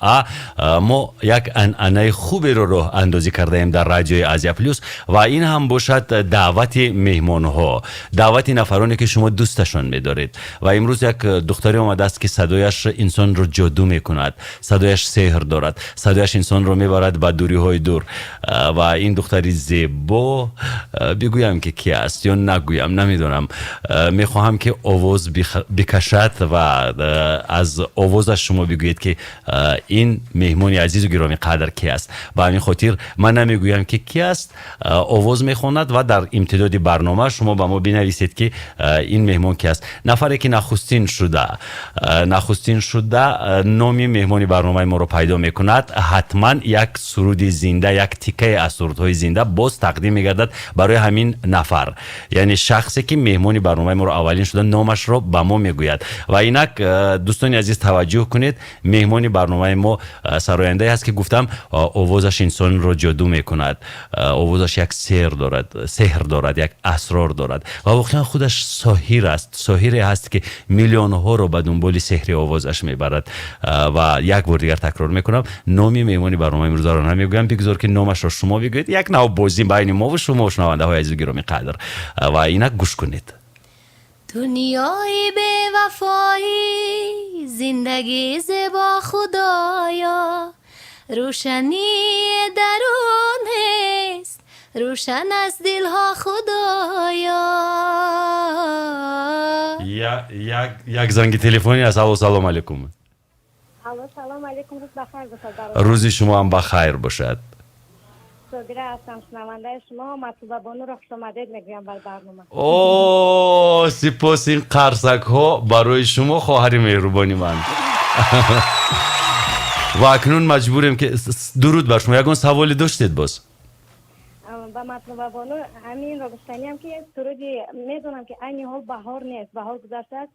مطالعه ما یک انعنه خوبی رو راه اندازی کرده ایم در رادیوی آسیا پلوس و این هم باشد دعوت مهمان ها، دعوت نفرانی که شما دوستشان می‌دارید. و امروز یک دختری آمده است که صدایش انسان رو جادو میکند، صدایش سحر دارد، صدایش انسان رو میبرد به دوری های دور. و این دختری زیبا، بگویم که کی است یا نگویم نمیدونم، میخواهم که آواز بکشد و از آوازش شما بگویید که این مهمان عزیز و گرامی قدر کی است. و همین خاطر من نمیگویم که کی است، آواز میخواند و در امتداد برنامه شما به ما بنویسید که این مهمان کی است. نفری که نخستین شده نامی مهمانی برنامه ما رو پیدا میکند، حتما یک سرود زنده، یک تیکه از سرودهای زنده باز تقدیم میگردد برای همین نفر. یعنی شخصی که مهمانی برنامه ما رو اولین شده نامش رو به ما میگوید. و اینک دوستان عزیز توجه کنید، مهمانی برنامه ما سراینده است که گفتم آوازش انسان رو جادو میکند، آوازش یک سحر دارد، یک اسرار دارد و واقعا خودش ساحر است، ساحری هست که میلیون ها رو به دنبال سحر آوازش میبرد. و یک بار دیگر تکرار میکنم، نامی مهمانی برنامه امروز رو نمیگویم، بگذار که نامش رو شما بگویید، یک نوع بازی بین ما و شما شنونده های عزیز و گرامی قدر. و اینک گوش کنید. دنیای بے وفایی، زندگی زیبا خدایا، روشنی درون است، روشن از دلها خدایا. یک زنگ تلفنی است. سلام علیکم. سلام علیکم، روز بخیر باشد. روزی شما هم بخیر باشد. صابره هستم، شنونده شما. مطلوبه بانو را خوش آمدید میگویم بر برنامه. اوه سپاس این قرصک ها برای شما خواهر مهربانی من. و اکنون مجبوریم که درود بر شما. یگان سوالی داشتید باز؟ با مطلوبه بانو همین را گفتنی هم که سرودی میدونم که این حال بهار نیست، بهار گذشته است.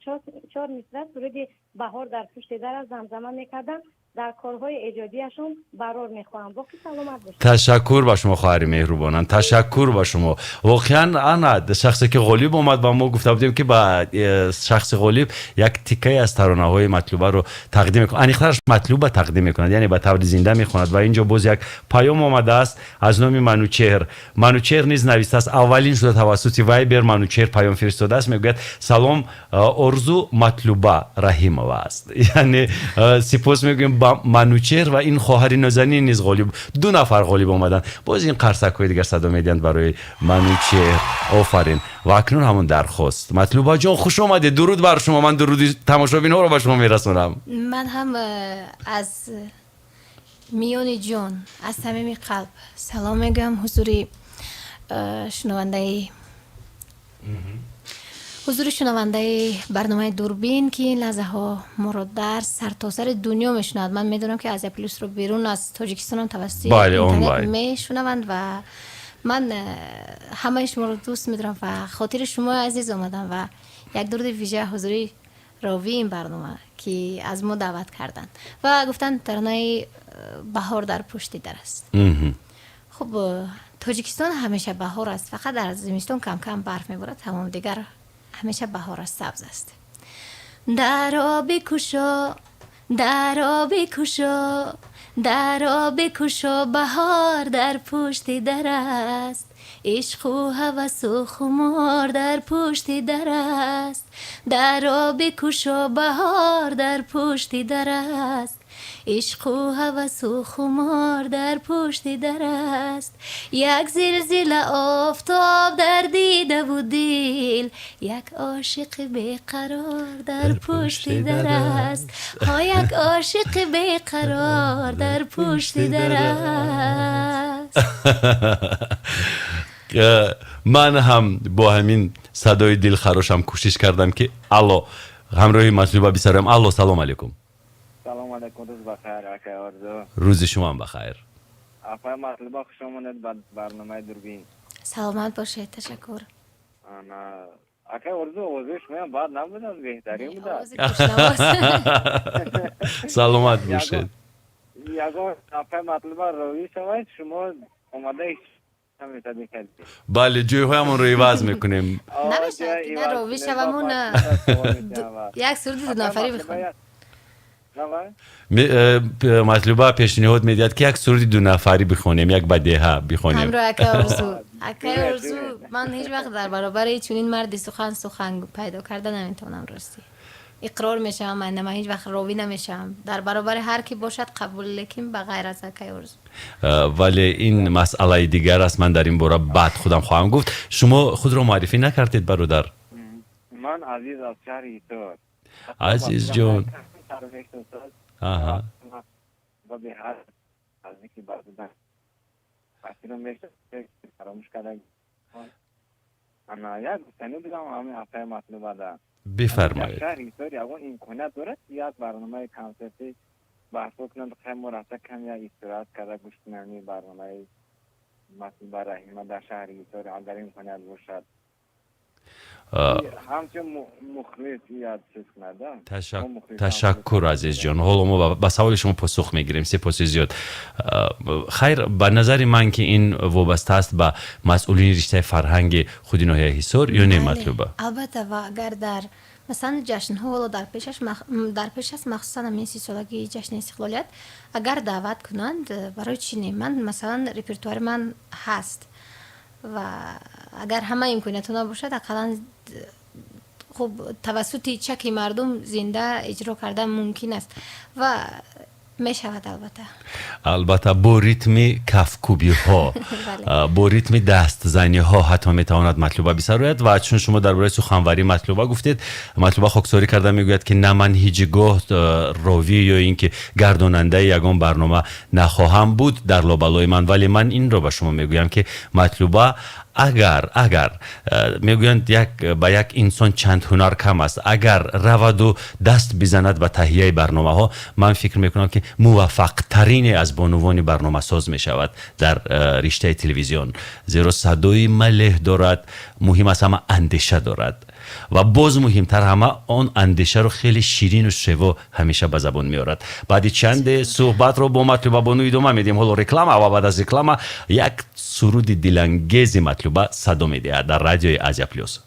4 مصرع سرودی بهار در پشت در زمزمه میکردن، در کارهای ایجادیشون برار میخواهم. باقی سلامت باشید. تشکر به شما خواهر مهربانم، تشکر به شما. واقعا انا شخصی که غالب اومد با ما گفته بودیم که با شخص غالب یک تیکه از ترانه های مطلوبه رو تقدیم میکنه، انیخترش مطلوبه تقدیم میکند، یعنی به طور زنده میخواند. و اینجا باز یک پیام آمده است از نام منوچهر نیز نوشته است، اولین شده توسط وایبر منوچهر پیام فرستاده است، میگوید سلام، آرزو مطلوبه رحیمова است. یعنی سپاس میگیم با منوچهر و این خواهر نازنین نیز غالب، 2 نفر غالب آمدن. باز این قرصک های دیگر صدا میدند برای منوچهر. آفرین. و اکنون همون درخواست مطلوبه جان خوش آمده، درود بر شما. من درودی تماشابین ها رو به شما میرسونم. من هم از میون جان از صمیم قلب سلام میگم حضور شنونده برنامه دوربین که این لحظه ها ما رو در سرتاسر دنیا میشنوند. من میدونم که آسیا پلوس رو بیرون از تاجیکستان هم توسط اینترنت میشنوند و من همه شما رو دوست میدارم و خاطر شما عزیز آمدم و یک درود ویژه حضوری راوی این برنامه که از ما دعوت کردند و گفتن ترانه بهار در پشت در است. خب تاجیکستان همیشه بهار است، فقط در زمستان کم کم برف میبارد، تمام دیگر همیشه بهار است، سبز است. درا بکشا، درا بکشا، درا بکشا، بهار در پشت در است، عشق و هوس و خمار در پشت در است. درا بکشا، بهار در پشت در است، عشق و هوس و خمار در پشت در است. یک زلزله آفتاب در دیده و دل، یک عاشق بیقرار در پشت در است. ها یک عاشق بیقرار در پشت در است. من هم با همین صدای دلخراشم کوشش کردم که الله همراهی مطلوبه بسرم. الله سلام علیکم. سلام علیکم، روز بخیر اکای آرزو. روز شما هم بخیر. اکای مطلوبه خوش آمدید به برنامه دوربین. سلامت باشید. تشکر. انا اکای آرزو آوازش میام بعد نبود، از بهترین بود. سلامت باشید. یگان اکای مطلوبه روی شما اومده بله جوی هایمون رو عوض میکنیم. نمیشه که نه روی شوامون یک سرود 2 نفری بخونیم. مطلوبه پیشنهاد میداد که یک سرود دو نفری بخونیم، یک بدیهه بخونیم. همراه اکای ارزو. اکای ارزو من هیچ وقت در برابر چنین مردی سخن پیدا کرده نمیتونم راستی. اقرار میشم من هیچ وقت راوی نمیشم در برابر هر کی باشد قبول، لیکن به غیر از اکای ارزو. ولی این مسئله دیگر است، من در این باره بعد خودم خواهم گفت. شما خود را معرفی نکردید برادر. من عزیز از شهر ایتار. عزیز جان. آها. و به هر از اینکه بعد اصلا میشه فراموش کردم. انا یک سنو دیدم همین هفته مطلوبه ده. بفرمایید. شهر ایتار اون امکانات داره یک برنامه کنسرتی بحث کنند خیلی مرتب کم یا استراحت کرده گوش کنیم برنامه مطلوبه رحیمه در شهر ایتار اگر امکانات باشد. همچنین مخلصی از چیز کنده. تشکر عزیز جان. حالا ما به سوال شما پاسخ میگیریم. سپاس زیاد. خیر، به نظر من که این وابسته است به مسئولین رشته فرهنگ خود ناحیه حصار یا نه مطلوبه؟ البته و اگر در مثلا جشن ها ولی در پیش از مخصوصا همین 30 سالگی جشن استقلالیت اگر دعوت کنند برای چی من مثلا رپرتوار من هست و اگر همه امکانات نباشد اقلا خب توسط چک مردم زنده اجرا کردن ممکن است و می شود. البته با ریتم کفکوبی ها با ریتم دست زنی ها حتی می تواند مطلوبه بسرایت. و چون شما درباره سخنوری مطلوبه گفتید، مطلوبه خاکساری کرده میگوید که نه من هیچگاه راوی یا اینکه گرداننده یگان برنامه نخواهم بود در لابلای من، ولی من این رو به شما میگویم که مطلوبه اگر میگویند با یک انسان چند هنر کم است، اگر رود و دست بزند به تهیه برنامه ها، من فکر میکنم که موفق ترین از بانوان برنامه ساز می شود در رشته تلویزیون، زیرا صدای ملیح دارد، مهم است همه اندیشه دارد و باز مهمتر همه آن اندیشه رو خیلی شیرین و شیوا همیشه به زبان میارد. بعد چند صحبت رو با مطلوبه بانو ادامه میدیم. حالا رکلام و بعد از رکلام یک سرود دلانگیز مطلوبه صدا میده در رادیوی آسیا پلاس.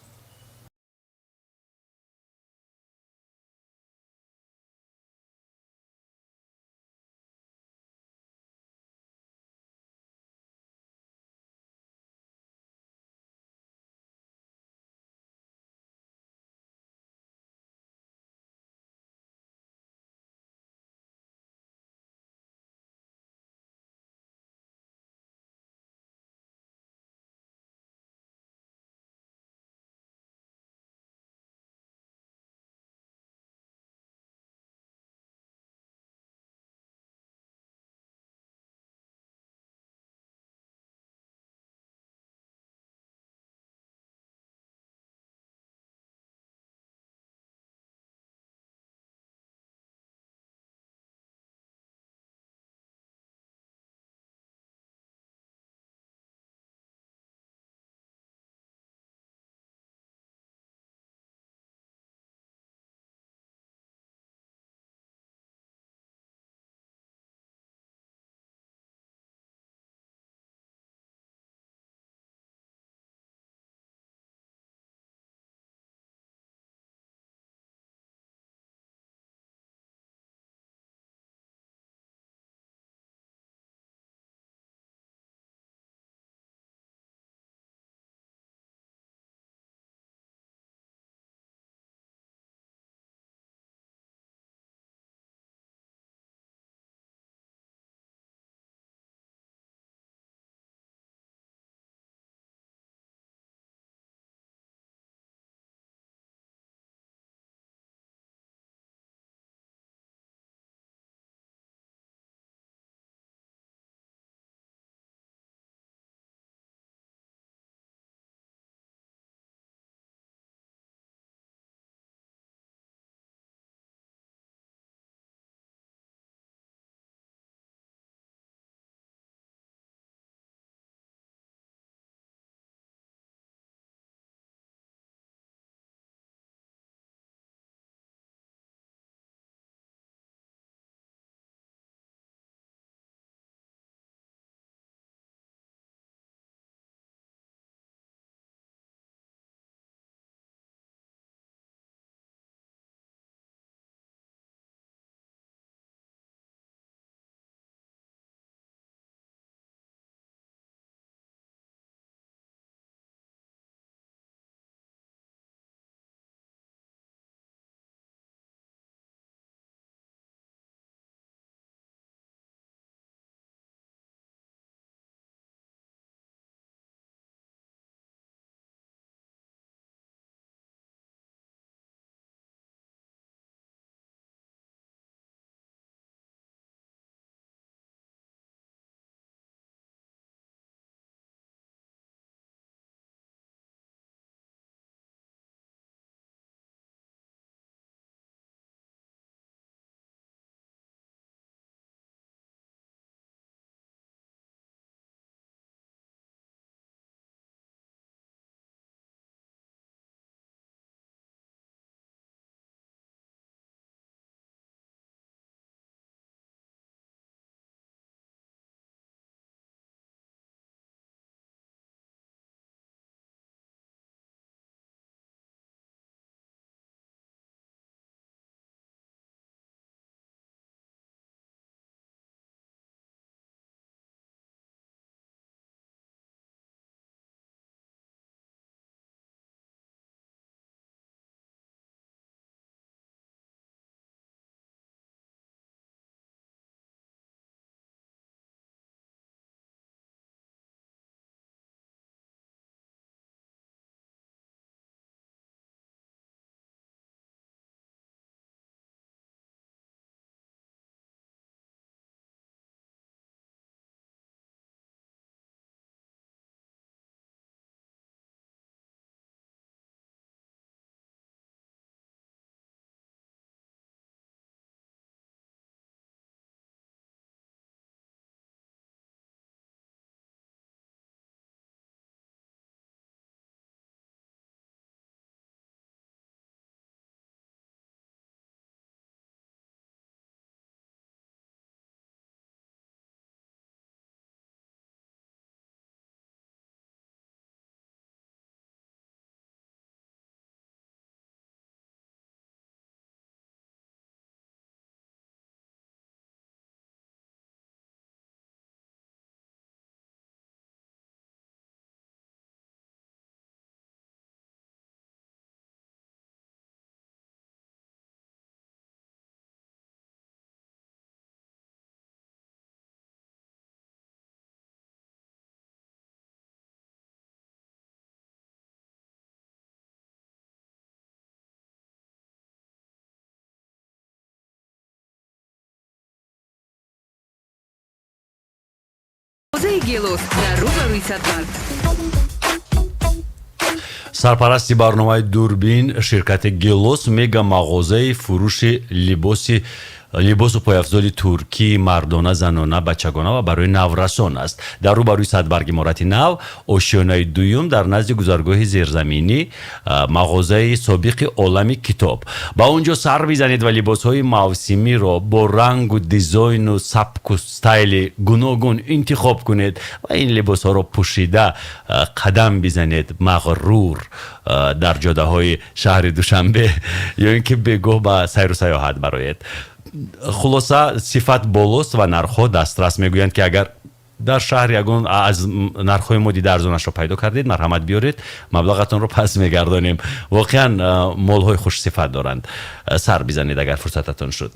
мағозаи гелос дар рӯбарӯи Садбарг. сарпарасти барномаи дурбин ширкати гелос мега мағозаи фурӯши либосу пойафзоли туркӣ мардона занона бачагона ва барои наврасон аст. дар рӯбарӯи Садбарги иморати нав ошёнаи дуюм дар назди гузаргоҳи зерзаминӣ мағозаи собиқи олами китоб. ба он ҷо сар бизанед ва либосҳои мавсимиро бо рангу дизайну сабку стайли гуногун интихоб кунед ва ин либосҳоро пӯшида қадам бизанед мағрур дар ҷодаҳои шаҳри Душанбе ё ин ки бегоҳ ба сайру саёҳат бароед. хулоса сифат болост ва нархҳо дастрас. мегӯянд ки агар дар шаҳр ягон аз нархҳои модида арзонашро пайдо кардед, марҳамат биёред, маблағатонро пас мегардонем. воқеан молҳои хушсифат доранд. сар бизанед агар фурсататон шуд.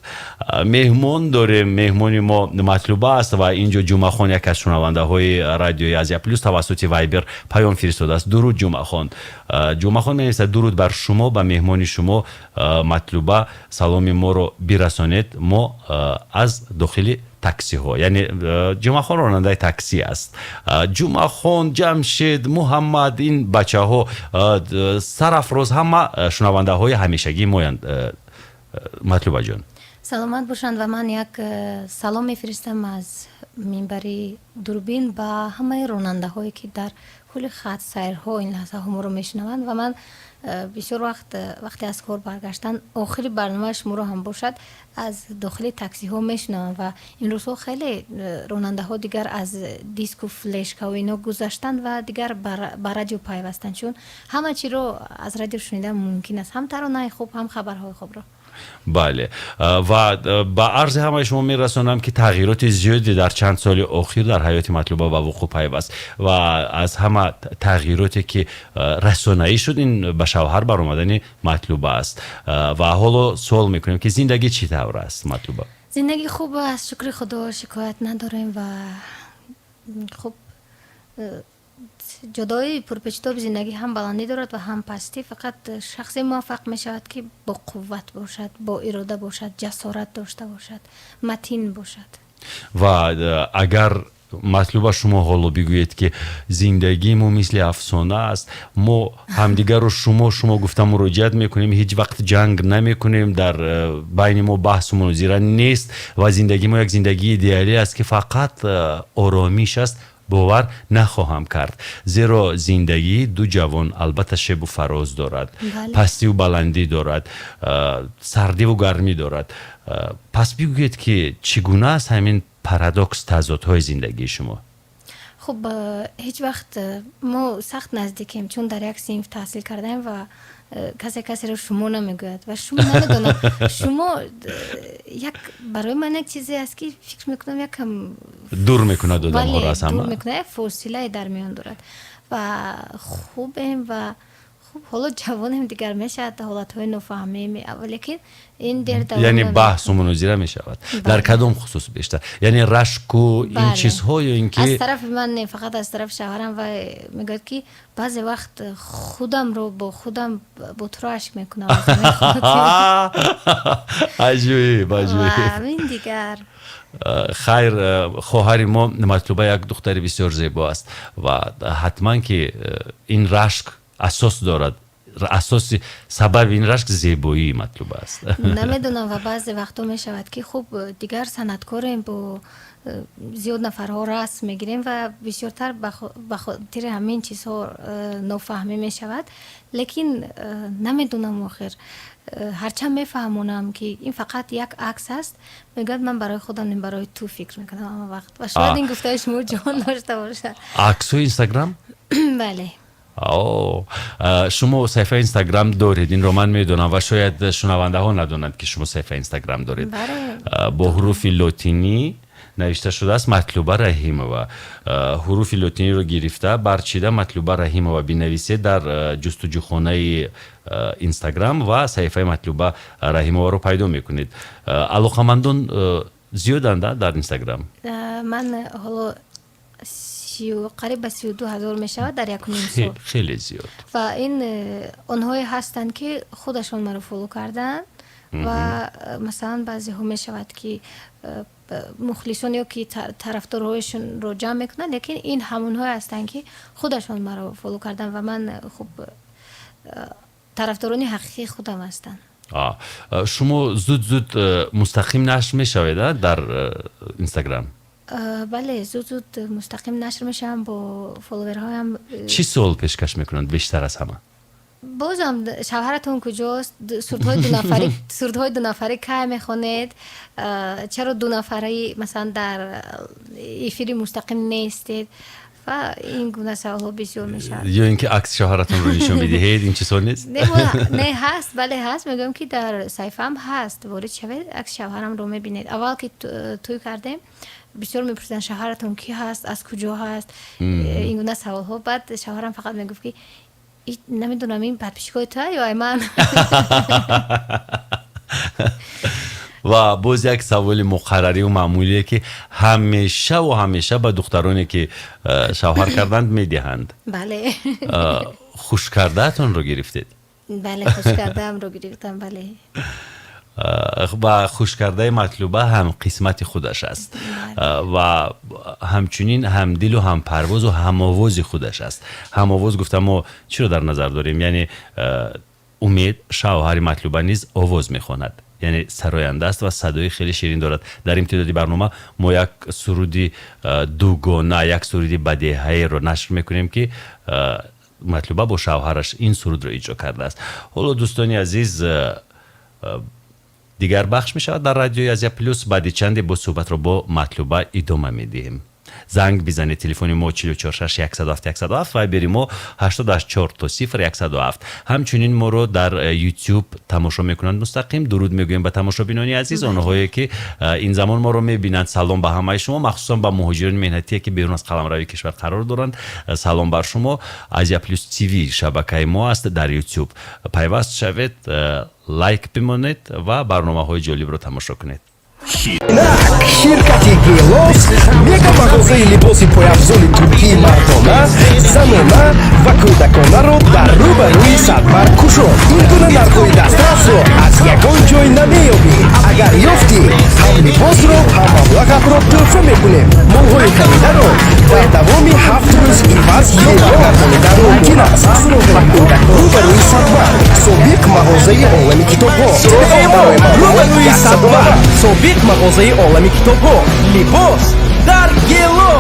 меҳмон дорем. меҳмони мо матлуба аст ва инҷо ҷумъахон яке аз шунавандаҳои радиои Азия плюс тавассути вайбер паём фиристодааст. дуруд ҷумъахон. ҷумъахон менависад дуруд бар шумо, ба меҳмони шумо матлуба саломи моро бирасонед. мо аз дохили таксиҳо, яъне ҷумъахон ронандаи такси аст. ҷумъахон, ҷамшед, муҳаммад, ин бачаҳо сарафроз ҳама шунавандаҳои ҳамешагии моянд. матлуба ҷон саломат бошанд ва ман як салом мефиристам аз минбари дурбин ба ҳамаи ронандаҳое ки дар кулли хат сайрҳо ин лаҳзаҳо моро мешунаванд ва ман бисёр вақте аз кор баргаштан охири барномаи шуморо ҳам бошад аз дохили таксиҳо мешунавам ва ин рӯзҳо хеле ронандаҳо дигар аз диску флешкаву ино гузаштанд ва дигар ба радио пайвастанд, чун ҳама чиро аз радио шунидан мумкин аст, ҳам таронаи хуб, ҳам хабарҳои хубро. бале, ва ба арзи ҳамаи шумо мерасонам ки тағйироти зиёде дар чанд соли охир дар ҳаёти матлуба ба вуқӯъ пайваст ва аз ҳама тағйироте ки расонаӣ шуд ин ба шавҳар баромадани матлуба аст. ва ҳоло суол мекунем ки зиндагӣ чӣ тавр аст матлуба? зиндагӣ хуб аст, шукри худо, шикоят надорем ва хуб ҷодои пурпечтоби зиндагӣ ҳам баландӣ дорад ва ҳам пастӣ. фақат шахсе муваффақ мешавад ки бо қувват бошад, бо ирода бошад, ҷасорат дошта бошад, матин бошад. ва агар матлуба шумо ҳоло бигӯед ки зиндагии мо мисли афсона аст, мо ҳамдигарро шумо гуфта муроҷиат мекунем, ҳеҷ вақт ҷанг намекунем, дар байни мо баҳсу мунозира нест ва зиндагии мо як зиндагии идеалӣ аст ки фақат оромиш аст, бовар нахоҳам кард. зеро зиндагӣ ду ҷавон, албатта шебу фароз дорад, пастиву баландӣ дорад, сардиву гармӣ дорад. пас бигӯед ки чӣ гуна аст ҳамин парадокс тазодҳои зиндагии шумо? хуб, ҳеҷ вақт мо сахт наздикем, чун дар як синф таҳсил кардаем ва касеро шумо намегӯяд ва шумо намедонам. шумо як барои ман як чизе аст ки фикр мекунам якам дур мекунад одамҳоро аз ҳама. дур мекунад, як фосилае дар миён дорад ва хубем ва хуб ҳоло ҷавонем дигар мешавад, ҳолатҳои нофаҳмӣ, лекин ин дер яъне баҳсу мунозира мешавад. дар кадом хусус бештар? яъне рашку ин чизҳо ё ин ки аз тарафи ман не, фақат аз тарафи шавҳарам ва мегӯяд ки баъзе вақт худамро бо худам бо туро ашк мекунам. аҷоиб. ин дигар хайр, хоҳари мо матлуба як духтари бисёр зебо аст ва ҳатман ки ин рашк асос дорад. асоси сабаби ин рашк зебоии матлуба аст. намедонам ва баъзе вақтҳо мешавад ки хуб дигар санъаткорем, бо зиёд нафарҳо расм мегирем ва бисёртар ба хотири ҳамин чизҳо нофаҳмӣ мешавад, лекин намедонам охир ҳарчанд мефаҳмонам ки ин фақат як акс аст, мегӯяд ман барои худам не барои ту фикр мекунам ҳама вақт ва шояд ин гуфтаи шумо ҷон дошта бошад. аксҳои инстаграм? бале. шумо саҳифаи инстаграм доред? инро ман медонам ва шояд шунавандаҳо надонанд ки шумо саҳифаи инстаграм доред. бо ҳуруфи лотинӣ навишта шудааст матлуба раҳимова. ҳуруфи лотиниро гирифта барчида матлуба раҳимова бинависед дар ҷустуҷӯхонаи инстаграм ва саҳифаи матлуба раҳимоваро пайдо мекунед. алоқамандон зиёданд дар инстаграм? ман ҳоло қариб ба 32,000 мешавад дар 1.5 сол. хеле зиёд. ва ин онҳое ҳастанд ки худашон маро фоло карданд و مثلا بعضی ها می شود که مخلصون یا که طرفدارهایشون رو جمع میکنن، لیکن این همون های هستن که خودشون مرا فالو کردن و من خوب طرفداران حقیقی خودم هستن. شما زود مستقیم نشر میشوید در اینستاگرام؟ بله، زود مستقیم نشر میشم با فالوورهایم. چی سوال پیشکش میکنند بیشتر از همه؟ بازم شوهرتون کجاست؟ سردهای دو نفری که میخونید؟ چرا دو نفری مثلا در ایفیری مستقیم نیستید؟ و این گونه سوال ها بسیار میشه. یا اینکه عکس شوهرتون رو نشون بدهید، این چه سوال نیست؟ نه هست، بله هست. میگم که در صفحه‌ام هست، وارد شوید عکس شوهرم رو میبینید. اول که توی کردیم بسیار میپرسیدن شوهرتون کی هست، از کجا هست، این گونه سوال ها. بعد شوهرم فقط میگفت که نمیدونم این بدپیشگاه تو یا من. و باز یک سوال مقرری و معمولیه که همیشه به دخترانی که شوهر کردند میدهند. بله. خوش کردهتون رو گرفتید؟ بله، خوش کردم رو گرفتم. بله. و خوش کرده مطلوبه هم قسمت خودش است و همچنین هم دل و هم پرواز و هم آواز خودش است. هم آواز گفتم ما چی رو در نظر داریم؟ یعنی امید شوهر مطلوبه نیز آواز میخواند، یعنی سراینده است و صدای خیلی شیرین دارد. در امتدادی برنامه ما یک سرودی دوگانه، یک سرودی بدیهی رو نشر میکنیم که مطلوبه با شوهرش این سرود رو اجرا کرده است. حالا دوستانی عزیز، دیگر بخش می شود در رادیوی آزیا پلوس. بعد چند با صحبت رو با مطلوبه ادامه میدیم. زنگ بزنید، تلفن ما 446 107 107 و بریم ما 84 تا 0 107. همچنین ما رو در یوتیوب تماشا میکنند مستقیم. درود میگویم به تماشابینان عزیز، اونهایی که این زمان ما رو میبینند. سلام به همه شما، مخصوصا به مهاجران مهنتی که بیرون از قلمروی کشور قرار دارند. سلام بر شما. آزیا پلوس تیوی شبکه ما است در یوتیوب. پیوست شوید، لایک بمانید و برنامه های جالب رو تماشا کنید. شرکتی گیلوس мега мағозаи либоси пойафзоли туркии мардона, занона ва кӯдаконаро дар рӯбарӯи садбар кушод. Ин гуна нархҳои дастрасро аз ягон ҷой намеёбӣ. Агар ёфтӣ, ҳам либосро, ҳам маблағатро тӯҳфа мекунем. молҳои харидаро дар давоми 7 рӯз иваз ё баргардонидан мумкин аст. рӯбарӯи садбар, собиқ мағозаи олами китобҳо. рӯбарӯи садбар, собиқ мағозаи олами китобҳо. либос дар гело.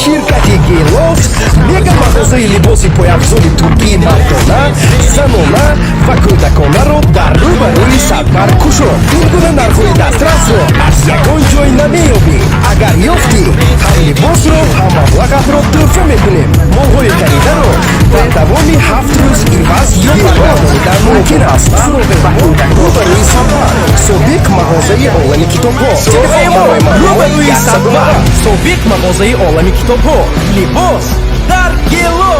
ширкати гелос мега мағозаи либоси пойафзоли туркии мардона, занона ва кӯдаконаро дар рӯбарӯи садбар кушод. ин гуна нархҳои дастрасро аз ягон ҷой намеёбӣ. агар ёфтӣ, ҳам либосро, ҳам маблағатро тӯҳфа мекунем. молҳои харидаро дар давоми 7 рӯз иваз ё баргардонидан мумкин аст. рӯбарӯи садбар, собиқ мағозаи олами китобҳо. рӯбарӯи садбар, собиқ мағозаи олами китобҳо. либос дар гело.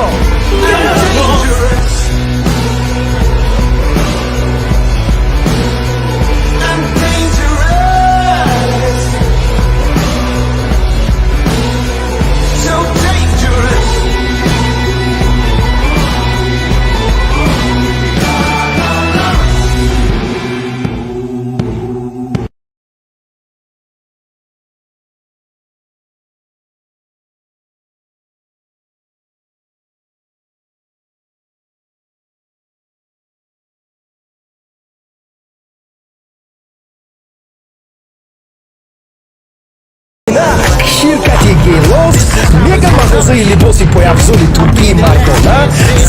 ширкати гелос мега мағозаи либоси пойафзоли туркии мардона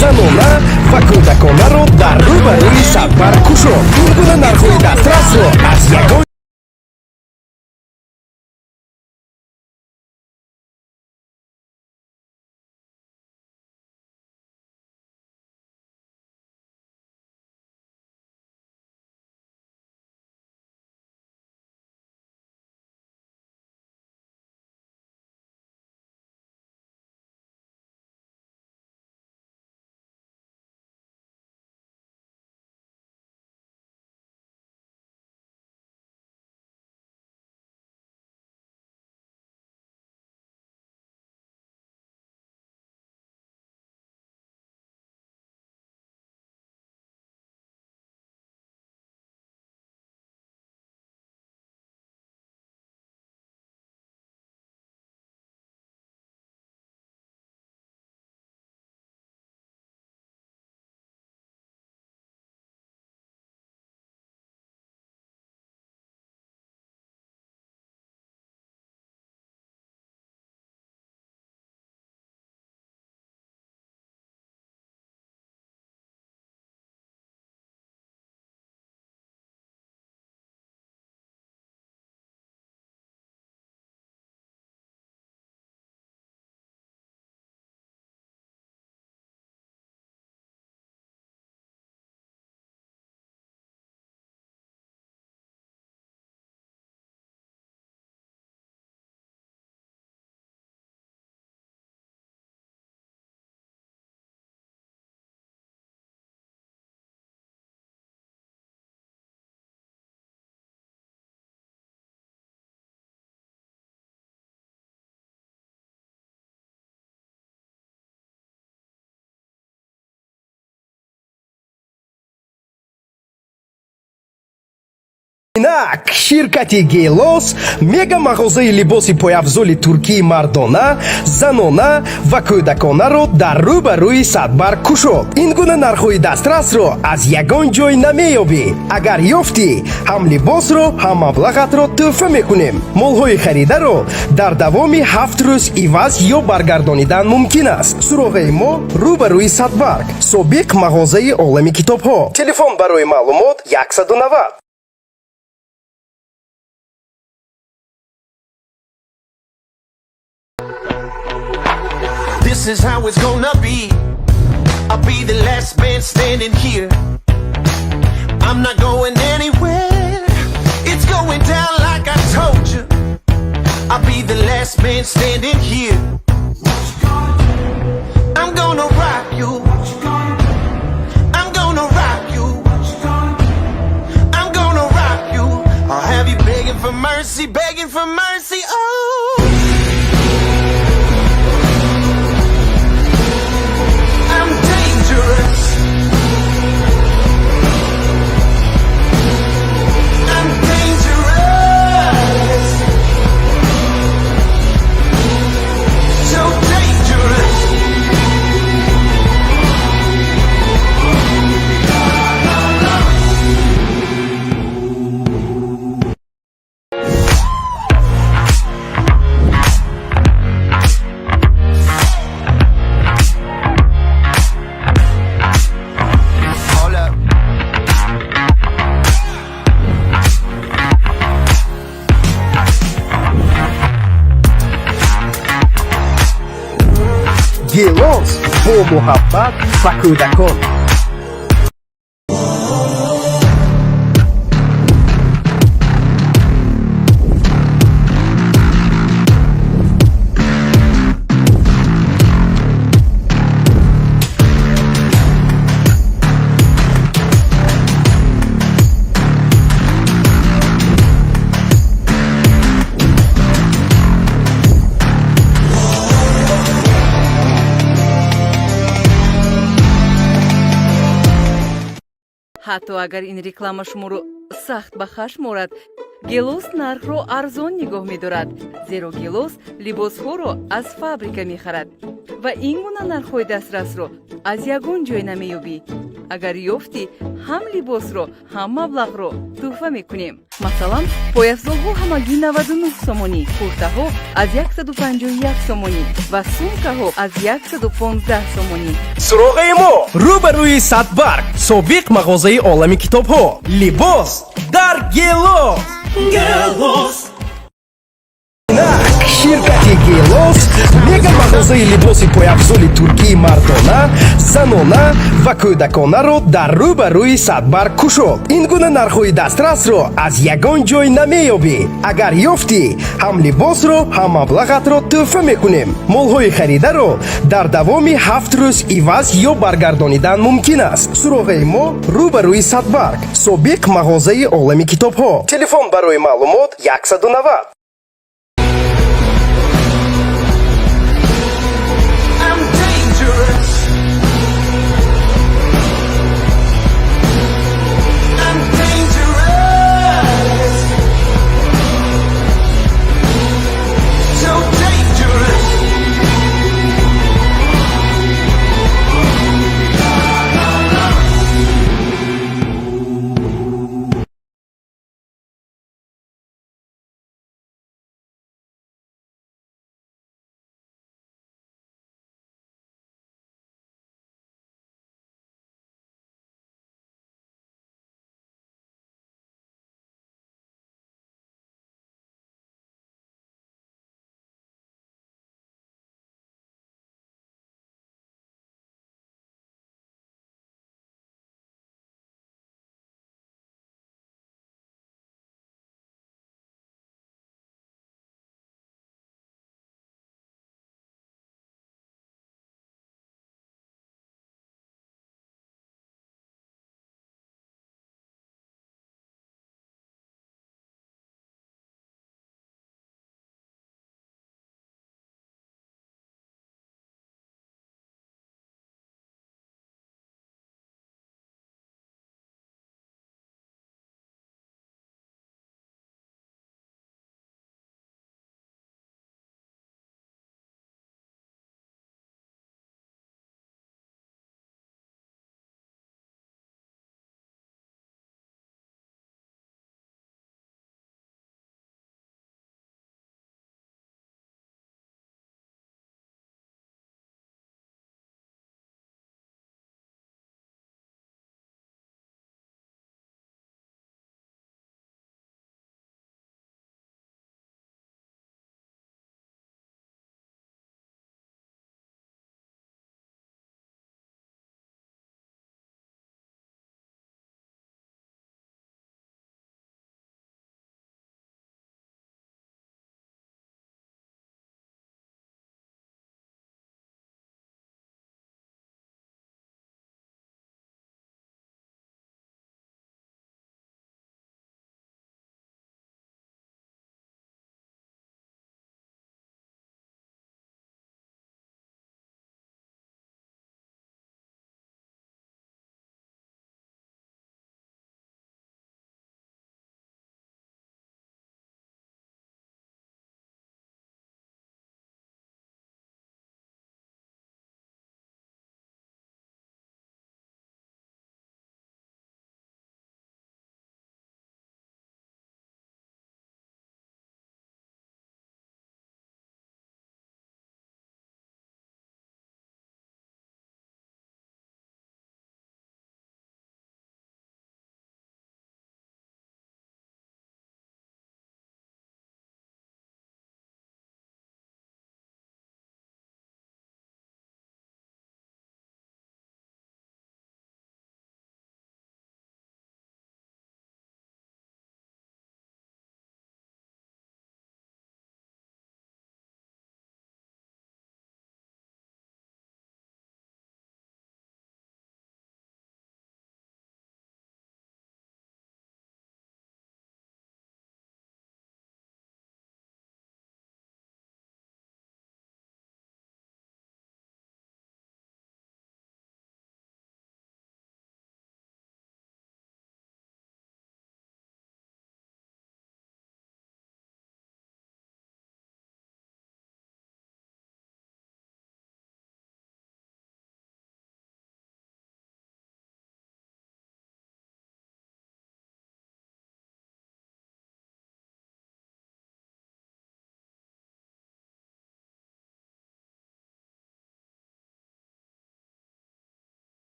занона ва кӯдаконаро дар рӯбарӯи садбар кушод. Ин гуна нархҳои дастрасро аз ягон инак ширкати Гелос мега мағозаи либоси пойафзоли туркии мардона занона ва кӯдаконаро дар рӯбарӯи садбар кушод. Ин гуна нархҳои дастрасро аз ягон ҷой намеёбӣ. Агар ёфтӣ ҳам либосро ҳам маблағатро тӯҳфа мекунем. молҳои харидаро дар давоми 7 рӯз иваз ё баргардонидан мумкин аст. суроғаи мо рӯбарӯи садбарг, собиқ мағозаи олами китобҳо. телефон барои маълумот 190. This is how it's gonna be. I'll be the last man standing here. I'm not going anywhere. It's going down like I told you. I'll be the last man standing here. I'm gonna rock you. I'm gonna rock you. I'm gonna rock you. I'll have you begging for mercy, begging for mercy. Oh. I'm dangerous. I'm dangerous. So dangerous. Hold up. Гелос бо муҳаббат ба кӯдакон. ҳатто агар ин реклама шуморо сахт ба хашм орад, Гелос нархро арзон нигоҳ медорад, зеро Гелос либосҳоро аз фабрика мехарад. ва ин гуна нархҳои дастрасро аз ягон ҷой намеёбӣ. Агар ёфтӣ, ҳам либосро, ҳам маблағро тӯҳфа мекунем. Масалан, пояфзолҳо ҳамагӣ 99 сомонӣ, куртаҳо аз 151 сомонӣ ва сумкаҳо аз 115 сомонӣ. суроғи мо рӯбарӯи Садбарг, собиқ мағозаи олами китобҳо. Либос дар Гелос. Ширкати Гелос мега мағозаи либоси пойафзоли туркии мардона, занона ва кӯдаконаро дар рӯбарӯи Садбарг кушод. Ин гуна нархҳои дастрасро аз ягон ҷой намеёбӣ. Агар ёфтӣ, ҳам либосро, ҳам маблағатро тӯҳфа мекунем. Молҳои харидаро дар давоми 7 рӯз иваз ё баргардонидан мумкин аст. суроғи мо рӯбарӯи Садбарг, собиқ мағозаи олами китобҳо. Телефон барои маълумот 190.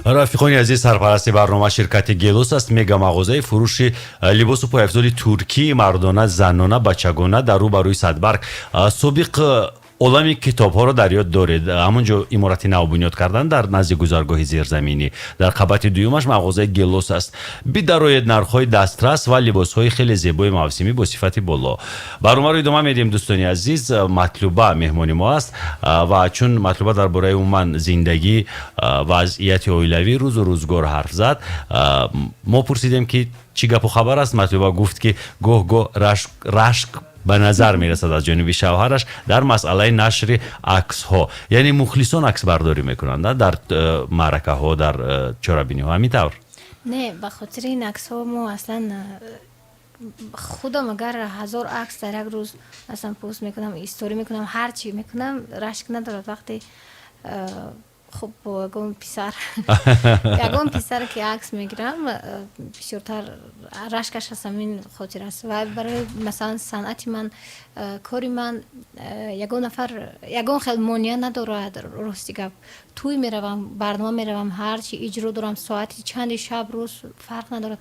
рафиқони азиз, сарпарасти барнома ширкати гелос аст. мега мағозаи фурӯши либосу пойафзоли туркии мардона, занона, бачагона дар рӯбарӯи Садбарг собиқ олами китобҳоро дар ёд доред. ҳамонҷо иморати нав бунёд кардан дар назди гузаргоҳи зерзаминӣ. дар қабати дуюмаш мағозаи гелос аст. бидароед нархҳои дастрас ва либосҳои хеле зебои мавсимӣ бо сифати боло. барномаро идома медиҳем дӯстони азиз. матлуба меҳмони мо аст ва чун матлуба дар бораи умуман зиндагӣ, вазъияти оилавӣ, рӯзу рӯзгор ҳарф зад, мо пурсидем ки чӣ гапу хабар аст. матлуба гуфт ки гоҳ-гоҳ рашк ба назар мерасад аз ҷониби шавҳараш дар масъалаи нашри аксҳо. яъне мухлисон аксбардорӣ мекунанд дар маъракаҳо, дар чорабиниҳо. ҳамин тавр? не, ба хотири ин аксҳо мо аслан худам агар 1000 акс дар як рӯз аслан пост мекунам, исторӣ мекунам, ҳар чӣ мекунам, рашк надорад. вақте хуб бо ягон писар ки акс мегирам, бисёртар рашкаш аз ҳамин хотир аст. ва барои масалан санъати ман, кори ман ягон хел монеа надорад. рости гап, тӯй меравам, барнома меравам, ҳар чӣ иҷро дорам, соати чанди шаб рӯз фарқ надорад.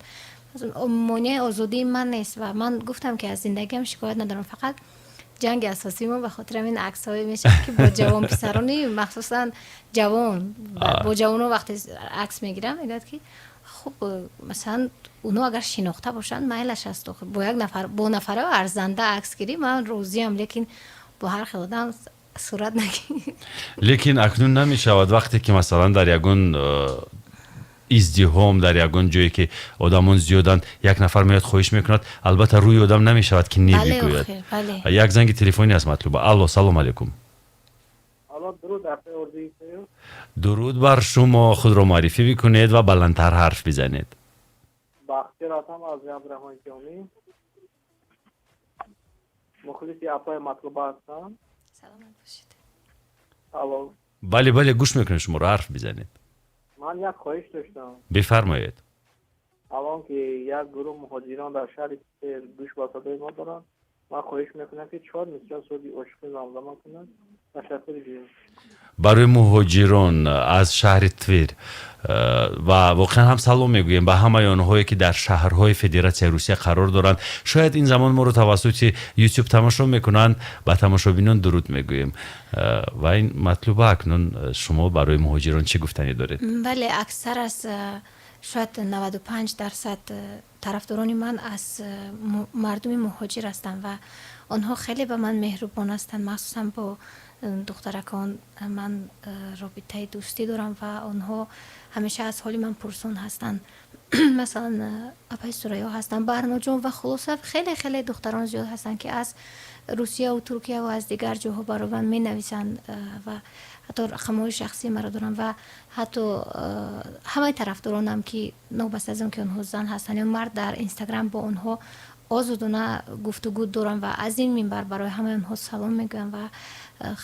монеаи озодии ман нест ва ман гуфтам ки аз зиндагиам шикоят надорам. фақат ҷанги асосии мо ба хотир ҳамин аксҳое мешавад ки бо ҷавон писарони, махсусан ҷавон, бо ҷавоно вақте акс мегирам, мегӯяд ки хуб масалан уно агар шинохта бошанд майлаш аст, бо як нафар, бо нафараи арзанда акс гирӣ ман розиам, лекин бо ҳар хел одам сурат нагир. лекин акнун намешавад вақте ки масалан дар ягон издиҳом, дар ягон ҷое ки одамон зиёданд, як нафар меояд хоҳиш мекунад, албатта рӯи одам намешавад ки небигӯяд. як занги телефони аст матлуба. алло, салом алейкум. дуруд бар шумо. худро маърифӣ бикунед ва баландтар ҳарф бизанед. бахтиёр ҳастам аз абдурахмонҷомӣ. мухлиси апои матлуба ҳастам. саломат бошед. алло. бале бале, гӯш мекунем, шуморо ҳарф бизанед. ман як хоҳиш доштам. бифармоед. алон ки як гурӯҳ муҳоҷирон дар шаҳри Тер гӯш ба садои мо доранд, ман хоҳиш мекунам ки 4 мисра соди ошиқӣ замзама кунанд. ташаккури ҷизим. барои муҳоҷирон аз шаҳри Твер ва воқеан ҳам салом мегӯем ба ҳамаи онҳое ки дар шаҳрҳои Федератсияи Русия қарор доранд. шояд ин замон моро тавассути YouTube тамошо мекунанд. ба тамошобинон дуруд мегӯем. ва ин матлуба, акнун шумо барои муҳоҷирон чӣ гуфтанӣ доред? бале, аксар аз шояд 95% тарафдорони ман аз мардуми муҳоҷир ҳастанд ва онҳо хеле ба ман меҳрубон ҳастанд. махсусан бо духтаракон ман робитаи дӯстӣ дорам ва онҳо ҳамеша аз ҳоли ман пурсон ҳастанд. масалан апай сурайё ҳастанд, барноҷон ва хулоса хеле хеле духтарон зиёд ҳастанд ки аз русия ва туркия ва аз дигар ҷоҳо барои ман менависанд ва ҳатто рақамҳои шахсии маро доранд ва ҳатто ҳамаи тарафдоронам ки нобаста аз он ки онҳо зан ҳастанд ё мард, дар инстаграм бо онҳо озодона гуфтугӯ дорам ва аз ин минбар барои ҳамаи онҳо салом мегӯям ва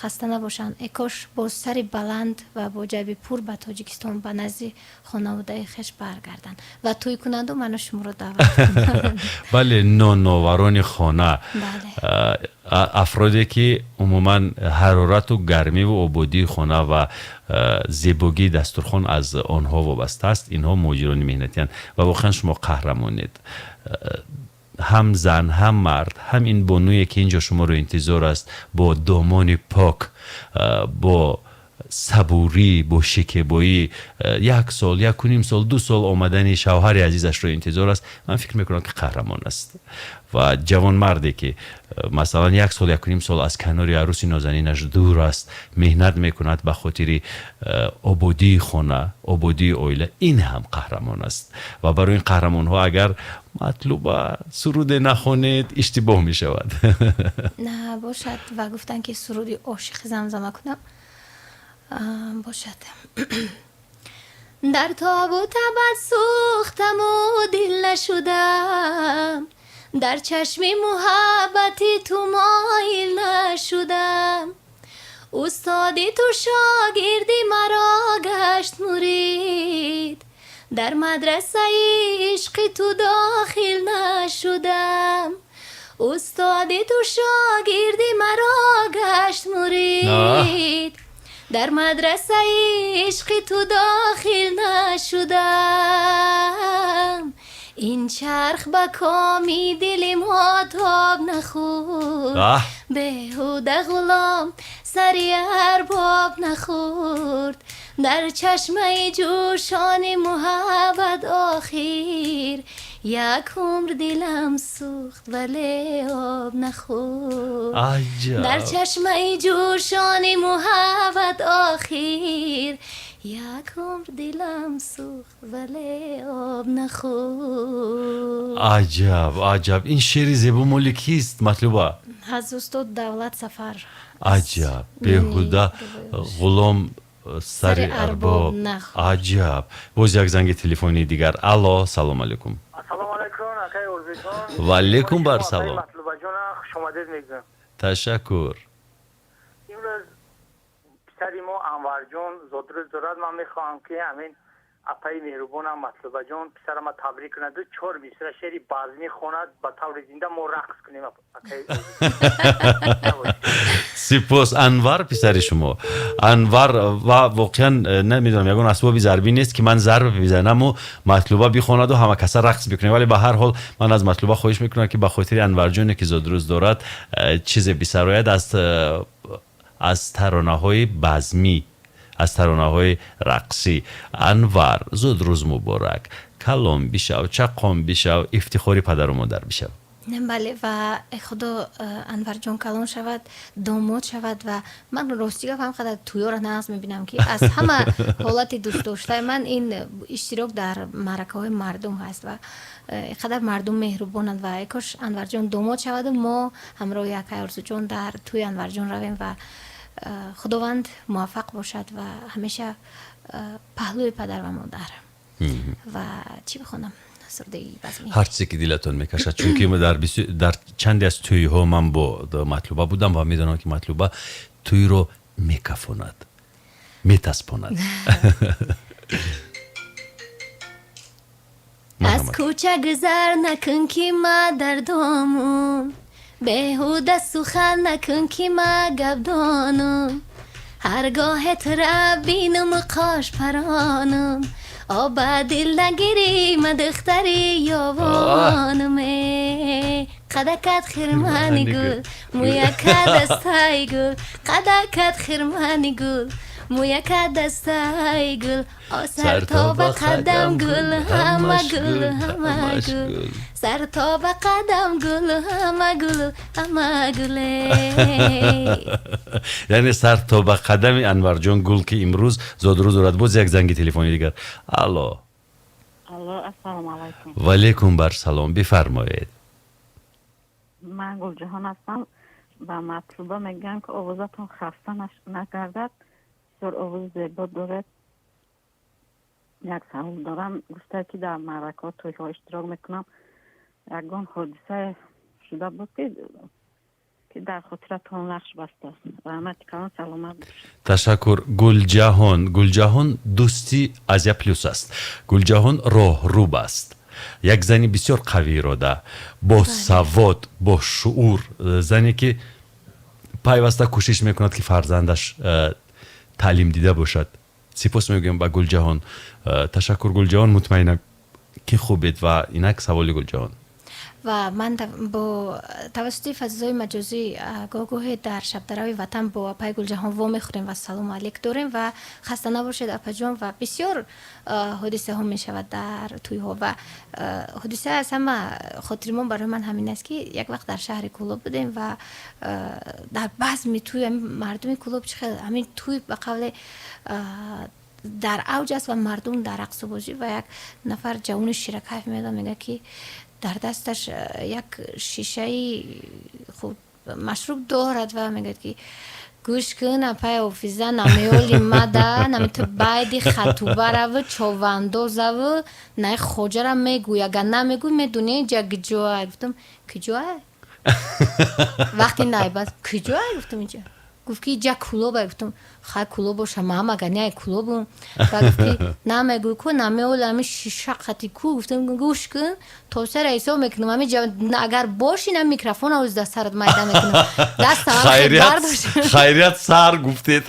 хаста набошанд. экош бо сари баланд ва бо ҷайби пур ба Тоҷикистон ба назди хонаводаи хеш баргарданд ва тӯй кунанду ману шуморо даъват кунанд. бале, ноноварони хона, афроде ки умуман ҳарорату гармиву ободии хона ва зебогии дастурхон аз онҳо вобаста аст. инҳо муҳоҷирони меҳнатиянд ва воқеан шумо қаҳрамонед. ҳам зан, ҳам мард, ҳам ин бонуе ки инҷо шуморо интизор аст, бо домони пок, бо сабурӣ, бо шикебоӣ, 1 сол, 1.5 сол, 2 сол омадани шавҳари азизашро интизор аст. ман фикр мекунам ки қаҳрамон аст. ва ҷавонмарде ки масалан 1 сол, 1.5 сол аз канори арӯси нозанинаш дур аст, меҳнат мекунад ба хотири ободии хона, ободии оила, ин ҳам қаҳрамон аст. ва барои ин қаҳрамонҳо агар матлуба суруде нахонед, иштибоҳ мешавад. на бошад ва гуфтан ки суруди ошиқӣ замзама кунам. бошад. در تاب و تبت سوختم و دل نشدم، در چشم محبتی تو مایل نشدم. استادی تو شاگردی مرا گشت مرید، در مدرسه عشق تو داخل نشدم. استادی تو شاگردی مرا گشت مرید، در مدرسه عشق تو داخل نشدم، این چرخ با کامی دل ما تاب نخورد، بهوده غلام سری ارباب نخورد، در چشمه جوشان محبت آخر یک عمر دلم سوخت ولی آب نخورد. در چشمه جوشان محبت آخر یک عمر دلم سوخت ولی آب نخورد. عجب این شعر زیبا مال کیست مطلوبه؟ از استاد دولت سفر. عجب بهوده غلام سر ارباب. عجب. باز یک زنگ تلفنی دیگر. الو سلام علیکم. سلام علیکم آقای اورزیتون. و علیکم بر سلام. مطلوبه جان خوش آمدید میگم. تشکر. امروز پسری ما انور جان زودروز دارد، من میخواهم که همین اپای مهربانم مطلوبه جان پسر ما تبریک کنه، دو چهار بیسر شعری بازمی خوند با طور زنده ما رقص کنیم. سپاس. انور پسر شما. انور و واقعا نمیدونم یگان اسباب ضربی نیست که من ضرب بزنم و مطلوبه بخواند و همه کسا رقص بکنه، ولی به هر حال من از مطلوبه خواهش میکنم که به خاطر انور جانی که زودروز دارد چیز بی‌سرایت از ترانه‌های بزمی، از ترانه‌های رقصی. انور زود روز مبارک، کلام بیشو، چقام بیشو، افتخاری پدر و مادر بیشو. بله و خدا انور جان کلام شود، داماد شود و من راستی گفتم خدا تویو را نقض میبینم که از همه حالت دوست داشته من این اشتراک در معرکه های مردم هست و خدا مردم مهربانند و کاش انور جان داماد شود و ما همراه یک آرزو جان در توی انور جان رویم و خداوند موفق باشد و همیشه پهلوی پدر و مادر. و چی بخونم؟ هر چیزی که دلتون میکشد، چون که در چندی از توی ها من با مطلوبه بودم و میدونم که مطلوبه توی رو میکفوند، میتسپاند. از کوچه گذر نکن که ما در دامم، بهوده سخن نکن که ما گپ دانم، هرگاهت را بینم قاش پرانم، آب دل نگیری ما دختری یاوانمه، قدکت خرمانی گل مویکت دستای گل، قدکت خرمانی گل مویکت دستای گل، سر تا به قدم گل همه گل همه گل، سر تا به قدم گل همه گل همه گله. یعنی سر تا به قدم انور جان گل که امروز زودروز دارد. باز یک زنگ تلفنی دیگر. الو السلام علیکم. و علیکم بر سلام، بفرمایید. من گل جهان هستم و مطلوبه میگم که آوازتون خسته نگردد، بسیار آواز زیبا دارد. یک سوال دارم، گفته که در معرکات توی ها اشتراک میکنم، یکان حادثه شده بود که در خاطرتون نقش بسته. رحمت کلان سلامت. تشکر. گل جهان دوستی از پلوس است. گل جهان راه روب است، یک زنی بسیار قوی اراده، با سواد، با شعور، زنی که پیوسته کوشش میکند که فرزندش تعلیم دیده باشد. سپاس میگم با گل جهان. تشکر گل جهان، مطمئنم که خوبید. و اینک سوال گل جهان و من با توسط فضای مجازی گاهی در شب دروی وطن با اپای گل جهان وا میخوریم و سلام علیک داریم و خسته نباشید اپا جان. و بسیار حادثه ها می شود در توی ها و حادثه از همه خاطر ما برای من همین است که یک وقت در شهر کلوب بودیم و در بزم توی مردم کلوب چقدر همین توی به قول در اوج است و مردم در رقص و بازی و یک نفر جوان شیرکیف میاد میگه که در دستش یک شیشه خود مشروب دارد و میگه که گوش کن اپای اوفیزه نمیولی مده نمیتو باید خطوبه رو چواندوزه و نه خوجه رو میگوی اگر نمیگوی میدونی جا گجوه. گفتم کجوه؟ وقتی نه باز کجوه؟ گفتم اینجا. گفت که اینجا کلوبه. گفتم خواه کلوب باشه مام اگر نه کلوبم. و گفت که نمیگوی که نمیولی همین شیشه خطی کو. گفتم گوش کن توسه رئیسا میکنم همین اگر باشی نه میکروفون از دست سرت مایده میکنم. دست هم خیلی برداشت. خیریت سر گفتید.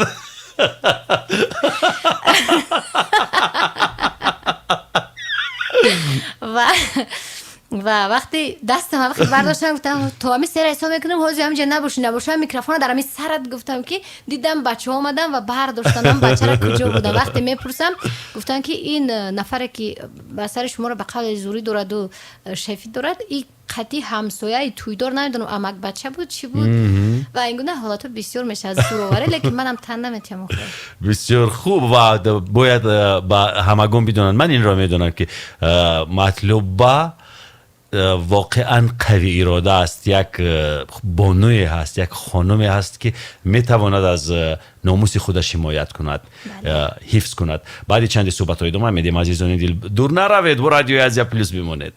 و وقتی دستم وقتی برداشتم گفتم تو همین سر حساب میکنم حاضر همینجا نباشم میکروفون در همین سرت گفتم که دیدم بچه ها آمدن و برداشتن بچه را کجا بودن. وقتی میپرسم گفتن که این نفر که به سر شما را به قول زوری دارد و شفی دارد این قطعی همسایه تویدار نمیدونم امک بچه بود چی بود و اینگونه حالات بسیار میشه از سورواره لیکن منم تن نمیتونم. بسیار خوب و باید با همگون بدونن، من این را میدونم که مطلوبه واقعا قوی اراده است، یک بانوی هست، یک خانمی هست که میتواند از ناموس خودش حمایت کند، حفظ کند. بعد چند صحبت های دوم میدیم عزیزان دل دور نروید و رادیو آزیا پلوس بمانید.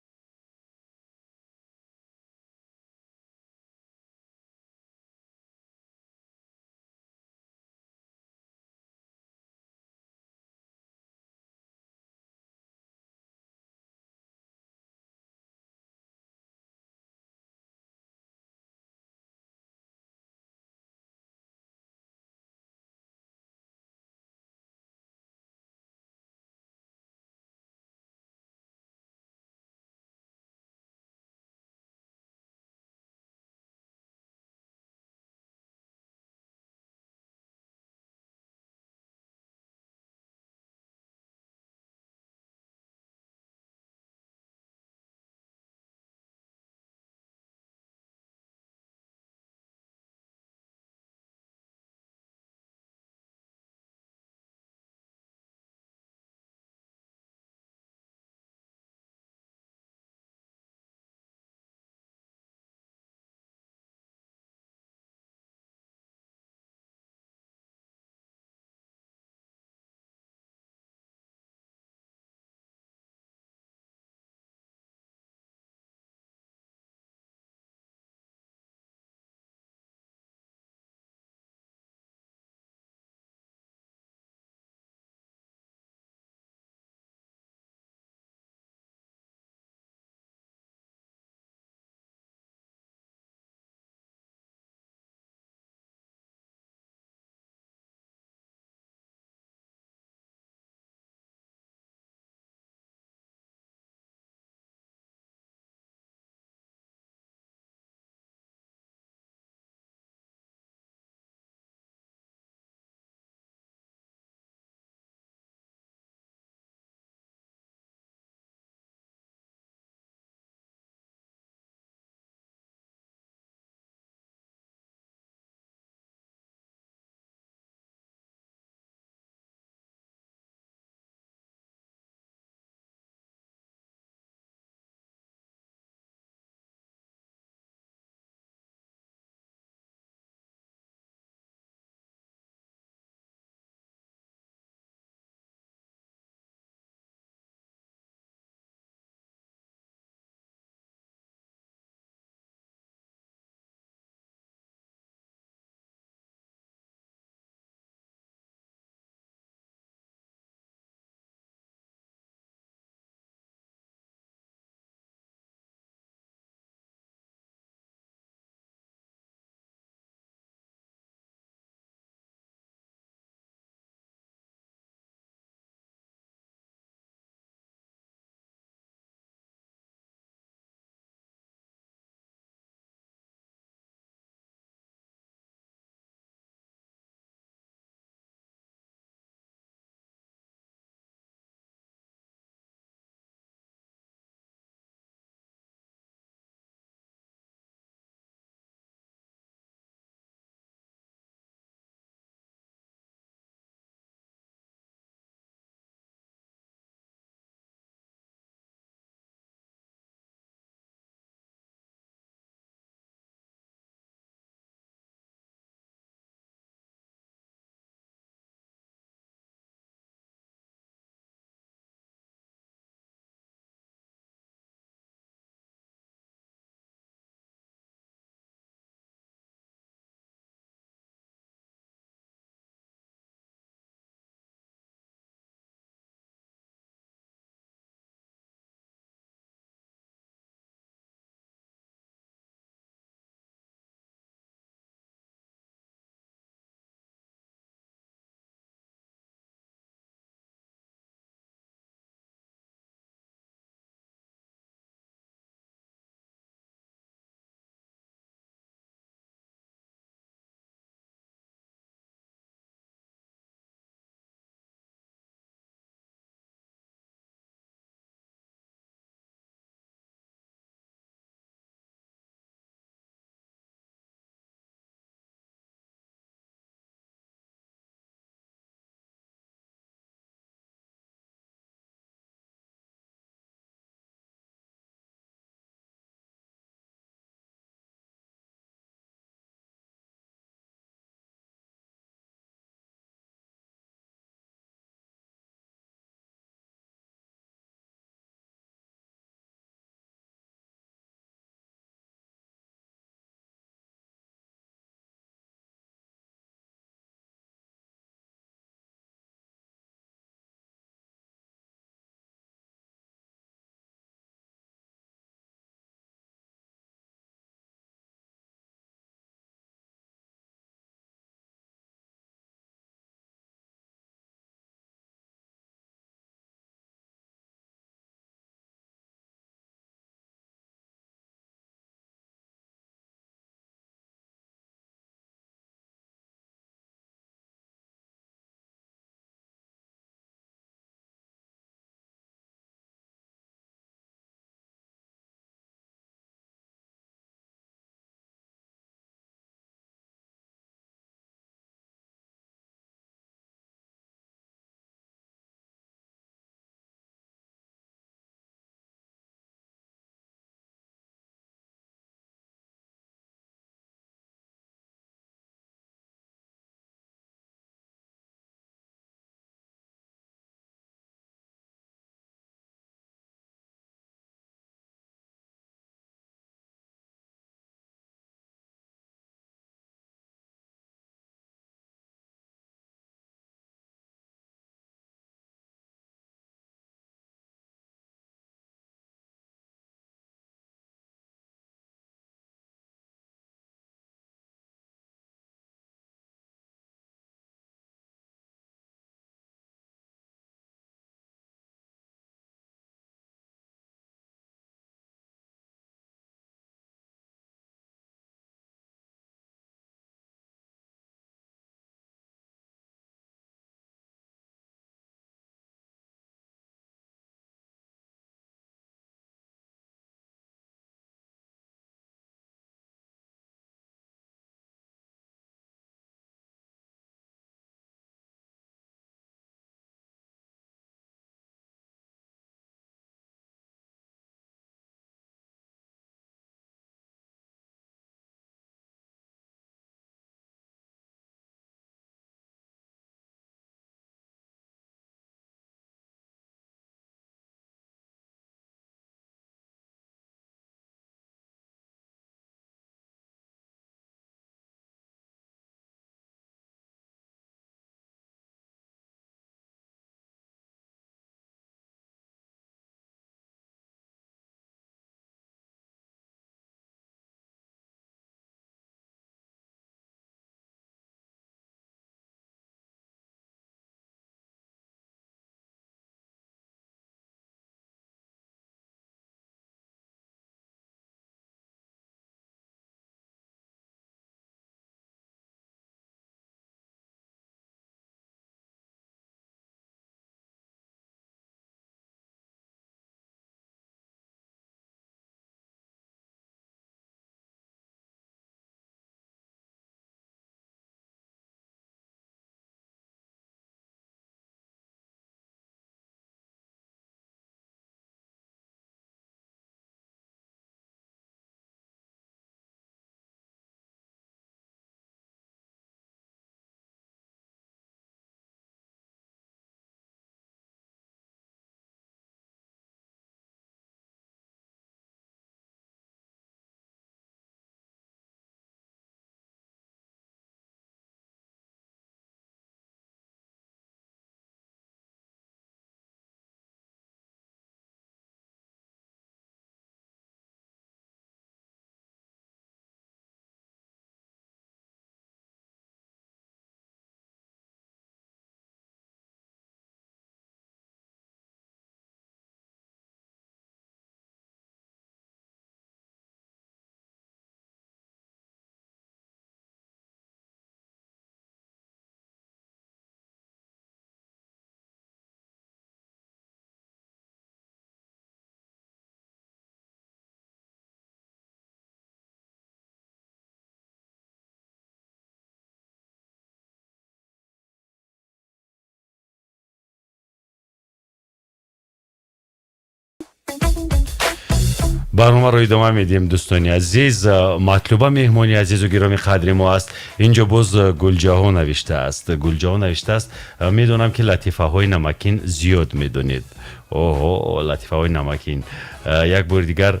برنامه رو ادامه میدیم دوستان عزیز. مطلوبه مهمانی عزیز و گرامی قدری ما است. اینجا باز گلجهان نوشته است. گلجهان نوشته است میدونم که لطیفه های نمکین زیاد میدونید. اوه لطیفه های نمکین. یک بار دیگر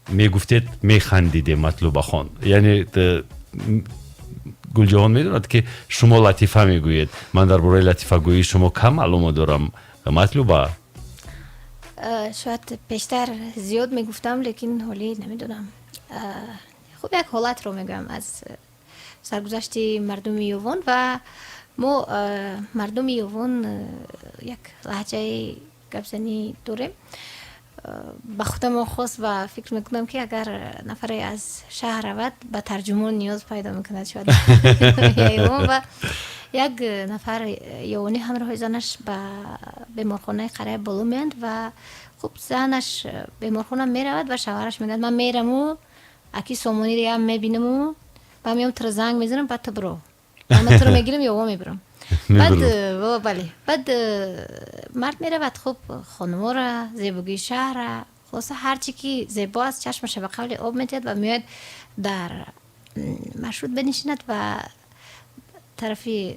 میگفتید میخندیده مطلوبه خان، یعنی گلجهان میدوند که شما لطیفه میگویید. من درباره لطیفه گویی شما کم معلومات دارم مطلوبه. شاید بیشتر زیاد میگفتم لیکن حالی نمیدونم. خب یک حالت رو میگم از سرگذشت مردم یوون و ما مردم یوون یک لهجه گپزنی داریم. با خودم خاص و فکر میکنم که اگر نفری از شهر رود به ترجمان نیاز پیدا میکند شاید یوون و یک نفر یوانی همراه زنش به بیمارخانه قریه بالا میاند و خب زنش بیمارخانه میرود و شوهرش میگه من میرم و اکی سامانی دیگه هم میبینم و میام تر زنگ میزنم بعد تو برو من تو رو میگیرم یا میبرم. بعد مرد میرود خب خانم‌ها را زیبایی شهر را خلاصه هر چی که زیبا است چشمش به قول آب میتید و میاد در مشروط بنشیند و طرفی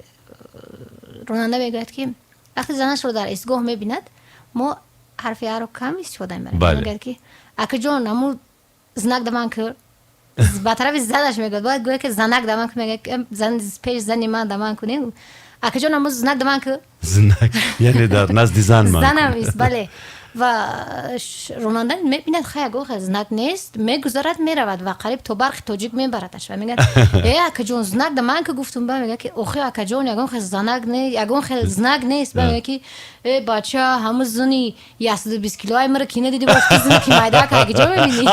راننده میگوید که وقتی زنش رو در ایستگاه میبیند ما حرفی رو کم استفاده میبریم. میگوید که اکا جان امو زنک دمان کرد با طرف زنش میگوید باید گوید که زنک دمان کرد میگه زن پیش زنی من دمان کنیم اکا جان امو زنک دمان کرد زنک یعنی در نزد زن من زنم است بله. و راننده میبیند خیلی گوه زنک نیست میگذارد میرود و قریب تو برخ توجیک میبردش و میگه ای اکا جون زنک ده من که گفتم با میگه که اوخی اکا جون یگون خیلی زنک نیست یگون خیلی زنک نیست با میگه که ای بچه همه زنی 120 کیلوی مرا کینه دیدی وقتی زنی که مایده که اگه جا میبینی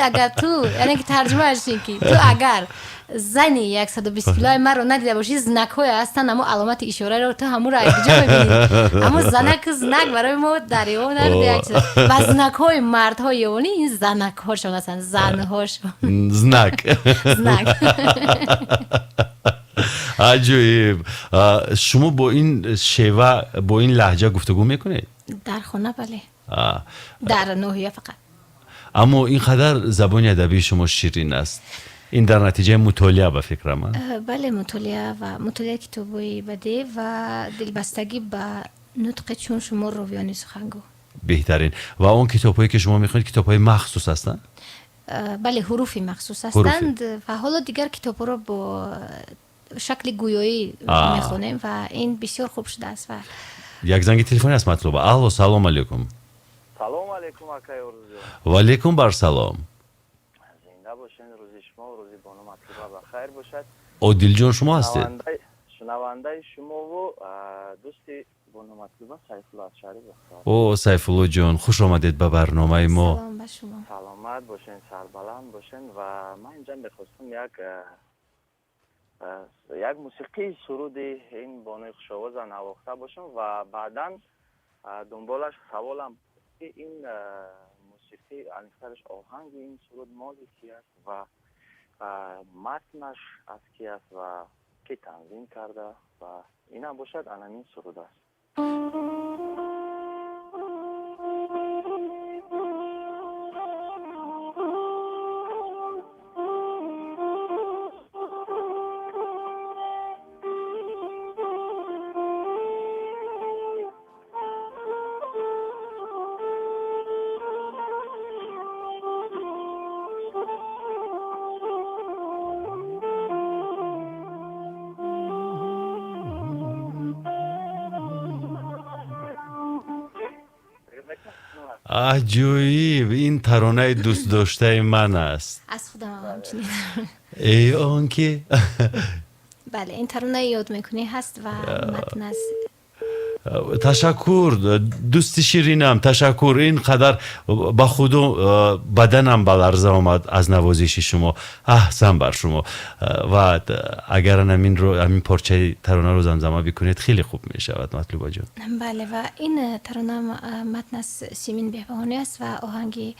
اگر تو یعنی که ترجمه هستین که تو اگر زنی 120 کیلوی مرا ندیده باشی زنک های هستن اما علامت اشاره رو تو همون را اگه جا میبینی اما زنک زنک برای ما در ایوان نرده و زنک های مرد های ایوانی این زنک هاشون هستن زن هاشون زنک عجیب. شما با این شیوه با این لهجه گفتگو میکنید؟ در خونه بله در نوحیه فقط. اما اینقدر زبان ادبی شما شیرین است، این در نتیجه مطالعه به فکر من؟ بله مطالعه و مطالعه کتابای بده و دلبستگی به نطق چون شما رویانی سخنگو بهترین. و اون کتابایی که شما میخونید کتابای مخصوص هستند؟ بله حروفی مخصوص هستند و حالا دیگر کتاب رو با شکل گویایی میخونیم و این بسیار خوب شده است. و یک زنگ تلفنی است مطلوبه. الو سلام علیکم. سلام علیکم آقای اورزو. و علیکم بر سلام. زنده باشین، روزی شما و روزی بانو مطلوبه بخیر باشد. عادل جان شما هستید؟ شنونده شما و دوستی بانو مطلوبه سیف الله اشعری بخیر. او سیف الله جان خوش آمدید به برنامه ما. سلام به شما. سلامت باشین، سربلند باشین و من اینجا میخواستم یک موسیقی سرود این بانوی خوشاواز نواخته باشم و بعداً دنبالش سوالم این موسیقی انیخترش آهنگ این سرود مالی کی است و متنش از کی است و کی تنظیم کرده و این هم باشد انمین سرود است. عجیب، این ترانه دوست داشته من است. از خودم هم همچنین. ای آنکه بله این ترانه یاد میکنی هست و متن است. تشکر دوست شیرینم، تشکر. این قدر با خود بدنم به لرزه آمد از نوازش شما. احسن بر شما. و اگر همین پارچه ترانه رو زمزمه بکنید خیلی خوب می شود مطلوبه جان. بله و این ترانه متن از سیمین بهبهانی است و آهنگ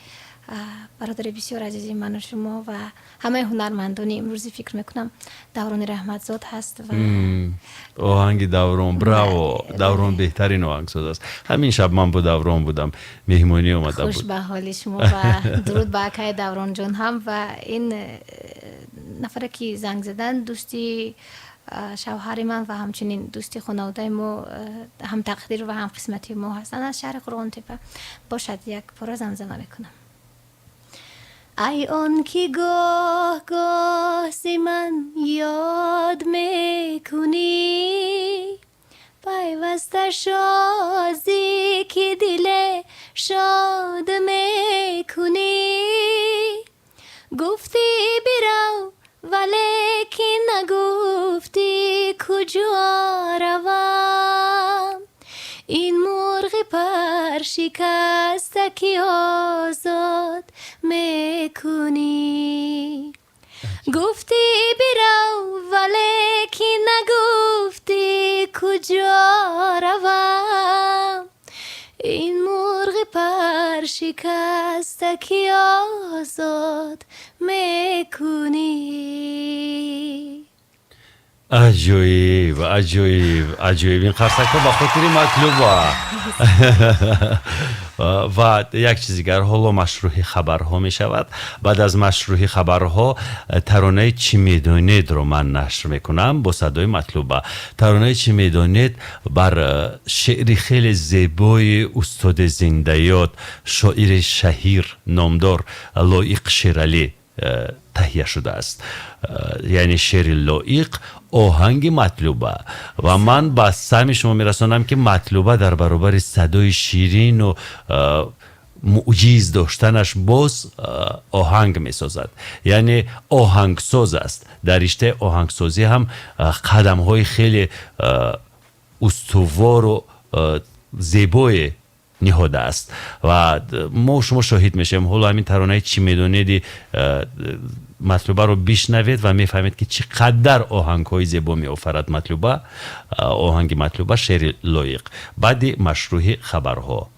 برادر بسیار عزیزی من و شما و همه هنرمندان امروزی فکر میکنم دوران رحمتزاد هست و آهنگ دوران براو دوران بهترین آهنگساز است. همین شب من با دوران بودم، مهمونی اومده بود. خوش به حال شما و درود به اکای دوران جان هم و این نفر که زنگ زدن دوستی شوهر من و همچنین دوستی خانواده ما هم تقدیر و هم قسمتی ما هستن از شهر قرآن تپه. باشد یک پاره زمزمه میکنم. ای آن که گاه گاه ز من یاد میکنی پیوسته شازی که دل شاد میکنی گفتی برو ولیکن نگفتی کجا روم این مرغ پر شکسته که آزاد میکنی گفتی برو ولیکن نگفتی کجا روم این مرغ پر شکسته که آزاد میکنی. عجیب عجیب عجیب. این قرصک ها به خاطر مطلوبه. و یک چیز دیگر حالا مشروع خبرها می شود. بعد از مشروع خبرها ترانه چی میدونید رو من نشر میکنم با صدای مطلوبه. ترانه چی میدونید بر شعری خیلی زیبای استاد زنده‌یاد شاعر شهیر نامدار لایق شیرالی تهیه شده است. یعنی شعر لایق آهنگ مطلوبه و من به سهم شما میرسانم که مطلوبه در برابر صدای شیرین و معجز داشتنش باز آهنگ میسازد. یعنی آهنگساز است. در رشته آهنگسازی هم قدم های خیلی استوار و زیبای نهاده است و ما شما شاهد میشیم. حالا همین ترانه چی میدونید مطلوبه رو بشنوید و میفهمید که چقدر آهنگ های زیبا می آفرد مطلوبه. آهنگ مطلوبه شعر لایق بعد مشروع خبرها.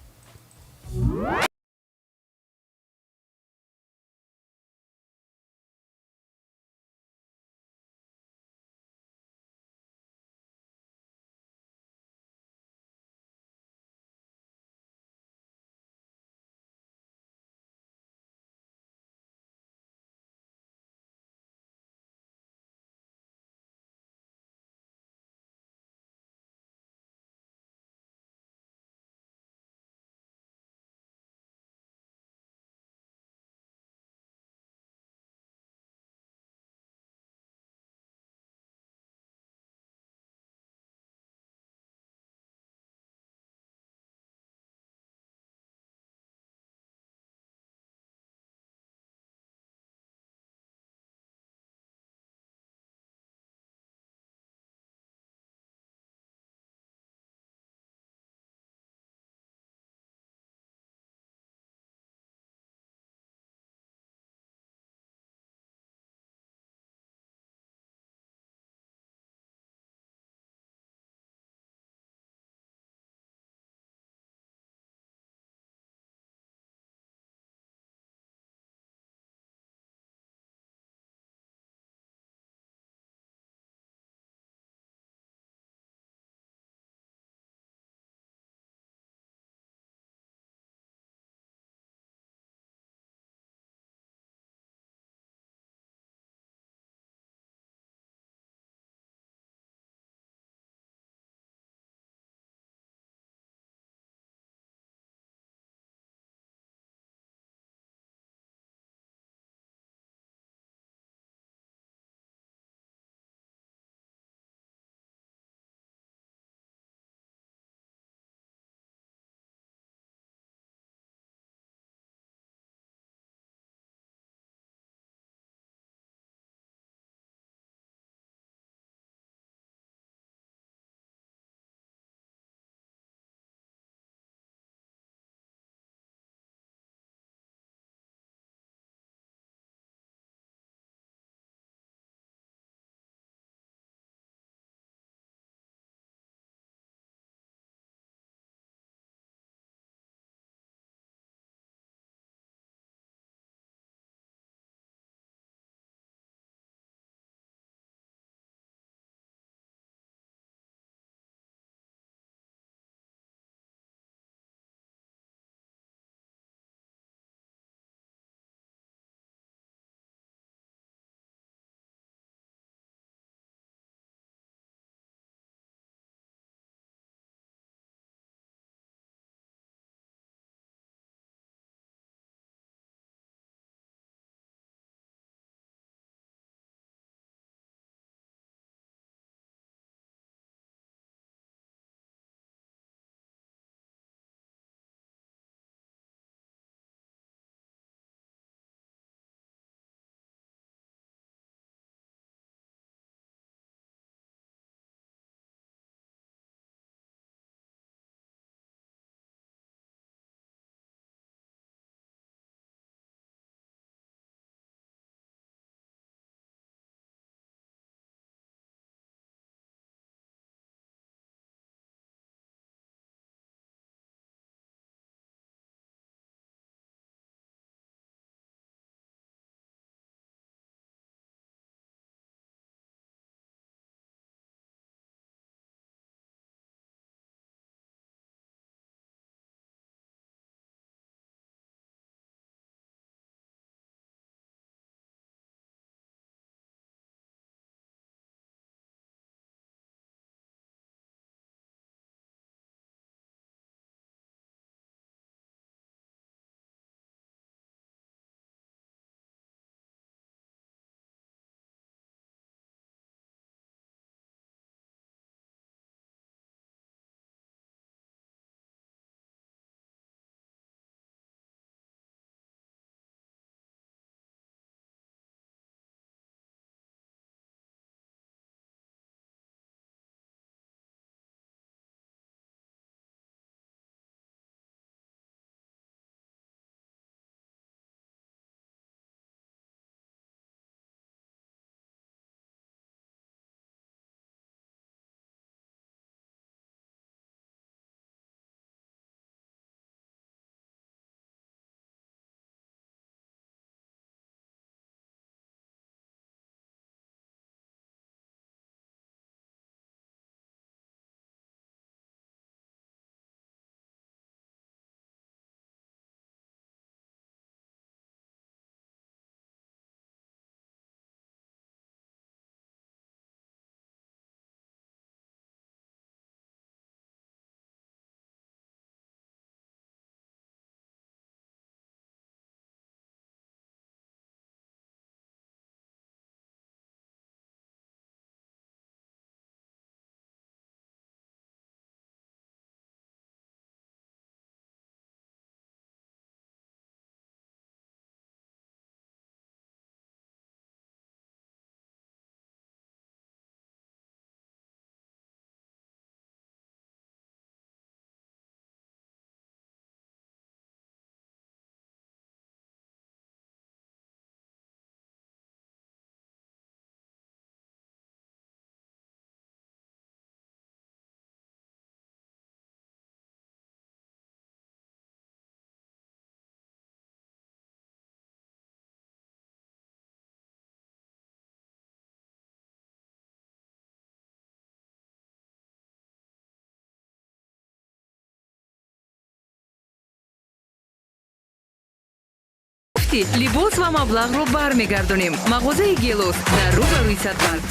ёфти либос ва маблағро бармегардонем. мағозаи гелос дар рӯбарӯи Садбанк.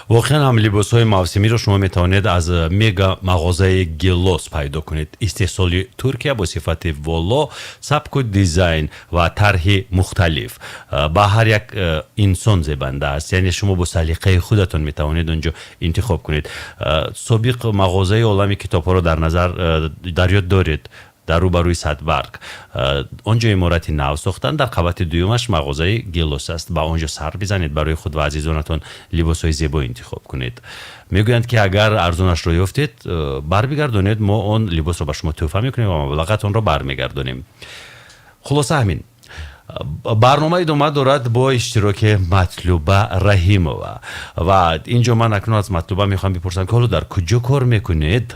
واقعا هم لباس های موسمی رو شما میتوانید از میگا مغازه گلوس پیدا کنید. استحصال ترکیه با صفت والا، سبک و دیزاین و طرح مختلف با هر یک انسان زیبنده است. یعنی شما با سلیقه خودتون میتوانید اونجا انتخاب کنید. سابق مغازه عالم کتاب ها رو در یاد دارید در روبروی صدبرگ. آنجا عمارت نو ساختن، در قبط دومش مغازه گلوس است. با آنجا سر بزنید، برای خود و عزیزانتون لباس های زیبا انتخاب کنید. میگویند که اگر ارزانش رو یافتید برمیگردونید، ما اون لباس رو به شما تحفه میکنیم و مبلغتون رو برمیگردونیم. خلاصه همین. برنامه ادامه دارد با اشتراک مطلوبه رحیمова و اینجا من اکنون از مطلوبه میخوام بپرسم که حالا در کجا کار میکنید؟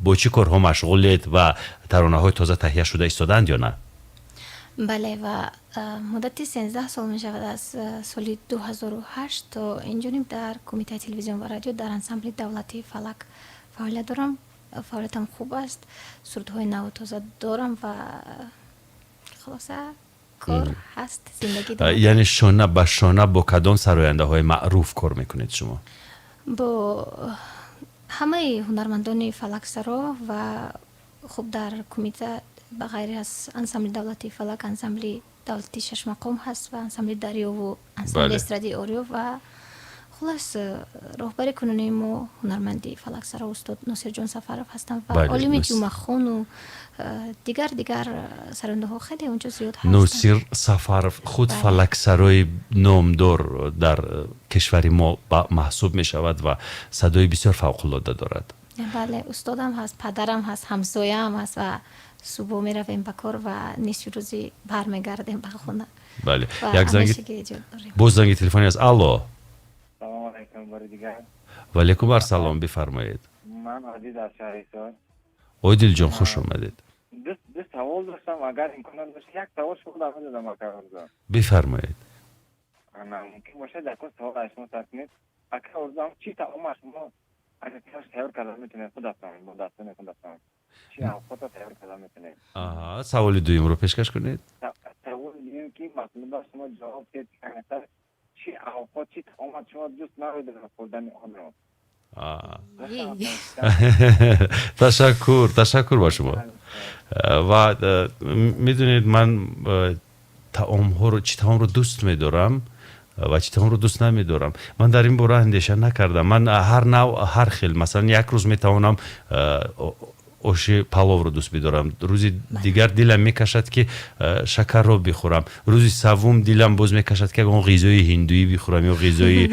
با چی کارها مشغولید و ترانه های تازه تهیه شده ایستادند یا نه؟ بله و مدت 13 سال می شود از سال 2008 تا اینجوریم در کمیته تلویزیون و رادیو در انسامبل دولتی فلک فعالیت دارم. فعالیتم خوب است، سرودهای نو تازه دارم و خلاصه کار هست، زندگی دارم. یعنی شانه به شانه با کدام سراینده های معروف کار میکنید شما؟ با همه هنرمندان فلکسرا و خوب در کمیته بغیر از انسامبل دولتی فلک، انسامبل دولتی شش مقام هست و انسامبل دریا و انسامبل استرادی اوریو و خلاص راهبری کنونی ما هنرمندی فلکسرا استاد ناصر جان سفرов هستم و عالم جمعخان و دیگر سرنده ها خیلی اونجا زیاد هستن. ناصر سفرов خود فلکسرای نامدار در کشور ما محسوب می شود و صدای بسیار فوق العاده دارد. بله، استادم هست، پدرم هست، همسایه‌ام هست و صبح می رویم به کار و نصف روزی برمیگردیم به خونه. بله، یک زنگ تلفنی از الو. سلام علیکم بار دیگر. و علیکم السلام، بفرمایید. من عادل از شهریار. عادل جان خوش اومدید. دو سوال داشتم، اگر امکان داشت یک سوال شما در مورد دماغ بفرمایید. انا ممکن باشه در کل سوال شما تکنید اگر ارزم چی تمام شما اگر تیار کردن میتونید خود افتان با دستان خود افتان چی اوقات تیار کردن میتونید. آها، سوال دوم رو پیشکش کنید. سوال دیگه که مطلب شما جواب بدید که چی اوقات چی تمام شما دوست ندارید در خوردن آن رو. تشکر با شما. و میدونید من چی طعام رو دوست میدارم و چی طعام رو دوست نمیدارم. من در این باره اندیشه نکردم. من هر نوع هر خیل، مثلا یک روز میتوانم آش پلو رو دوست بدارم، روزی دیگر دلم میکشد که شکر رو بخورم، روزی سوم دلم باز میکشد که اون غذای هندویی بخورم یا غذای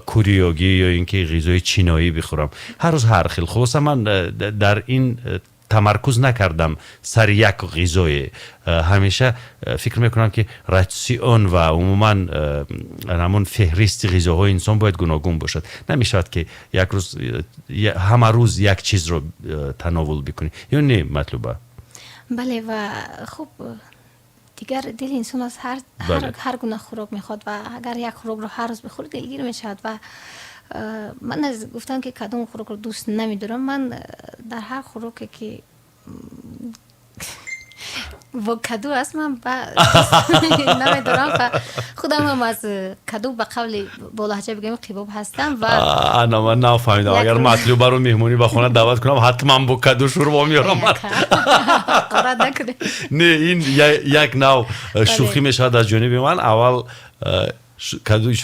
کوریایی یا اینکه غذای چینایی بخورم. هر روز هر خیل. خلاصه من در این تمرکز نکردم سر یک غذای. همیشه فکر میکنم که راسیون و عموما همون فهرست غذاهای انسان باید گوناگون باشد. نمیشود که یک روز همه روز یک چیز رو تناول بکنی یا نه مطلوبه. بله و خب دیگر دل انسان از هر گونه خوراک میخواد و اگر یک خوراک رو هر روز بخوره دلگیر میشود و من از گفتم که کدوم خوراک رو دوست نمیدارم. من در هر خوراکی که با کدو است من نمیدارم و خودم هم از کدو به قول با لهجه بگم قباب هستم و انا من نفهمیدم. اگر مطلوبه رو مهمونی به خونه دعوت کنم حتما با کدو شوربا میارم. قرار نکنه. نه، این یک نوع شوخی میشد از جانب من. اول کدوی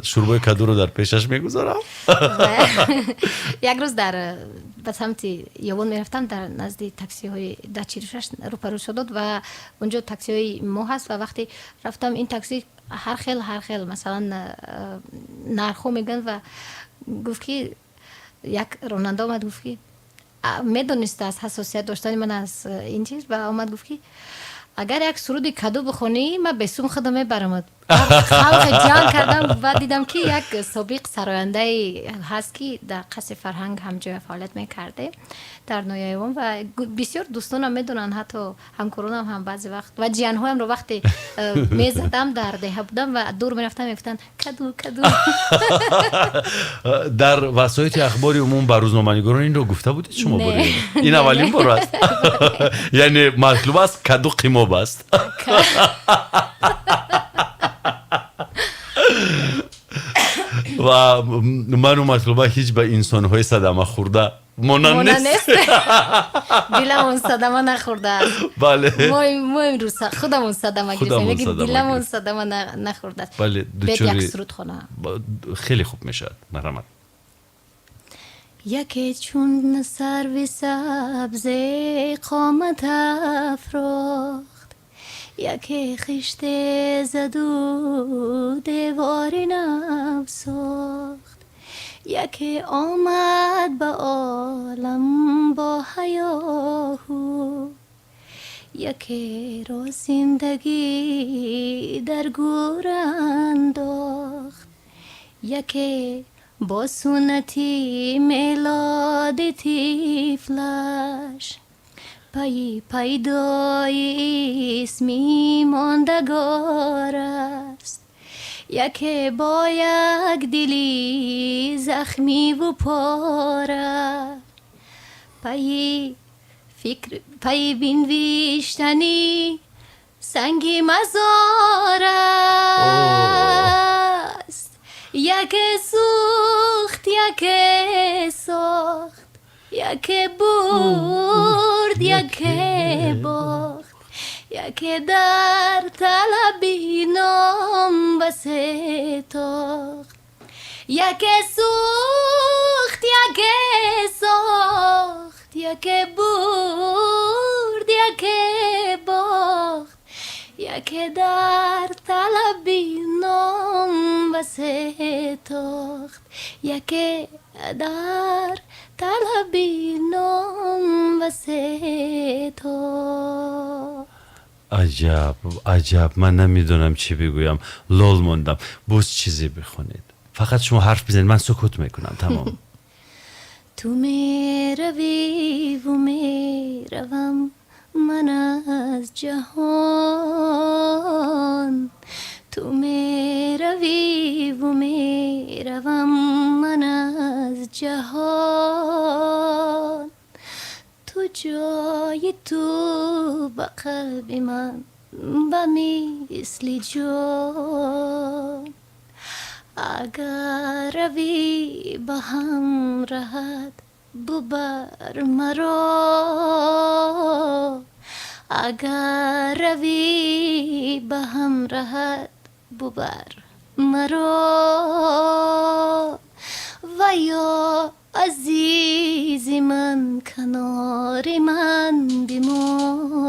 شوربای کدو رو در پیشش میگذارم. یک روز به سمت یوان میرفتم، در نزد تاکسی های در چیروشش روبرو شدم و اونجا تاکسی های ما هست و وقتی رفتم این تاکسی هر خیل مثلا نرخو میگن و گفت که یک راننده آمد گفت که میدونست از حساسیت داشتن من از این چیز و آمد گفت که اگر یک سرود کدو بخونی من به سوم خودم میبرم خلق جان کردم. بعد دیدم که یک سابق سراینده هست که در قصر فرهنگ همجا فعالیت میکرده در نویایوان و بسیار دوستانم میدونن، حتی همکارانم هم بعضی وقت و جیانهایم رو وقتی میزدم در ده بودم و دور میرفتم میفتن کدو کدو. در وسایط اخبار عموم بر روزنامه‌نگاران این رو گفته بودید شما؟ برید این اولین بار است. یعنی مطلوب است کدو قیماب است. و من و مطلوبه هیچ به انسان‌های صدمه خورده مانند نیست. دلمون صدمه نخورده است. بله. ما امروز خودمون صدمه گرفتیم لیکن دلمون صدمه نخورده است. بله یک سرود خونم خیلی خوب میشد. مرحمت. یکی چون سرو سبز قامت افراخت، یکی خشت زد و دیواری نفساخت، یکی آمد به عالم با حیاهو، یکی را زندگی در گور انداخت، یکی با سنتی میلاد طفلش پیدای اسمی ماندگار است، یکی با یک دلی زخمی و پاره پی بینویشتنی سنگی مزار است، یکی سوخت یکی ساخت، یکی برد یکی باخت، یکی در طلبی نام بستاخت، یکی سوخت یکی ساخت، یکی برد یکی باخت، یکی در طلبی نام بستاخت، یکی در طلبی نام بستاخت. عجب عجب، من نمیدونم چی بگویم، لال موندم. باز چیزی بخونید، فقط شما حرف بزنید من سکوت میکنم. تمام. تو میروی و میروم من از جهان، تو میروی و میروم من از جهان، تو جای تو به قلب من به مثل جان، اگر روی به هم رهد ببر مرا، اگر روی به هم رهد ببر مرا، و یا عزیز من کنار من بمان،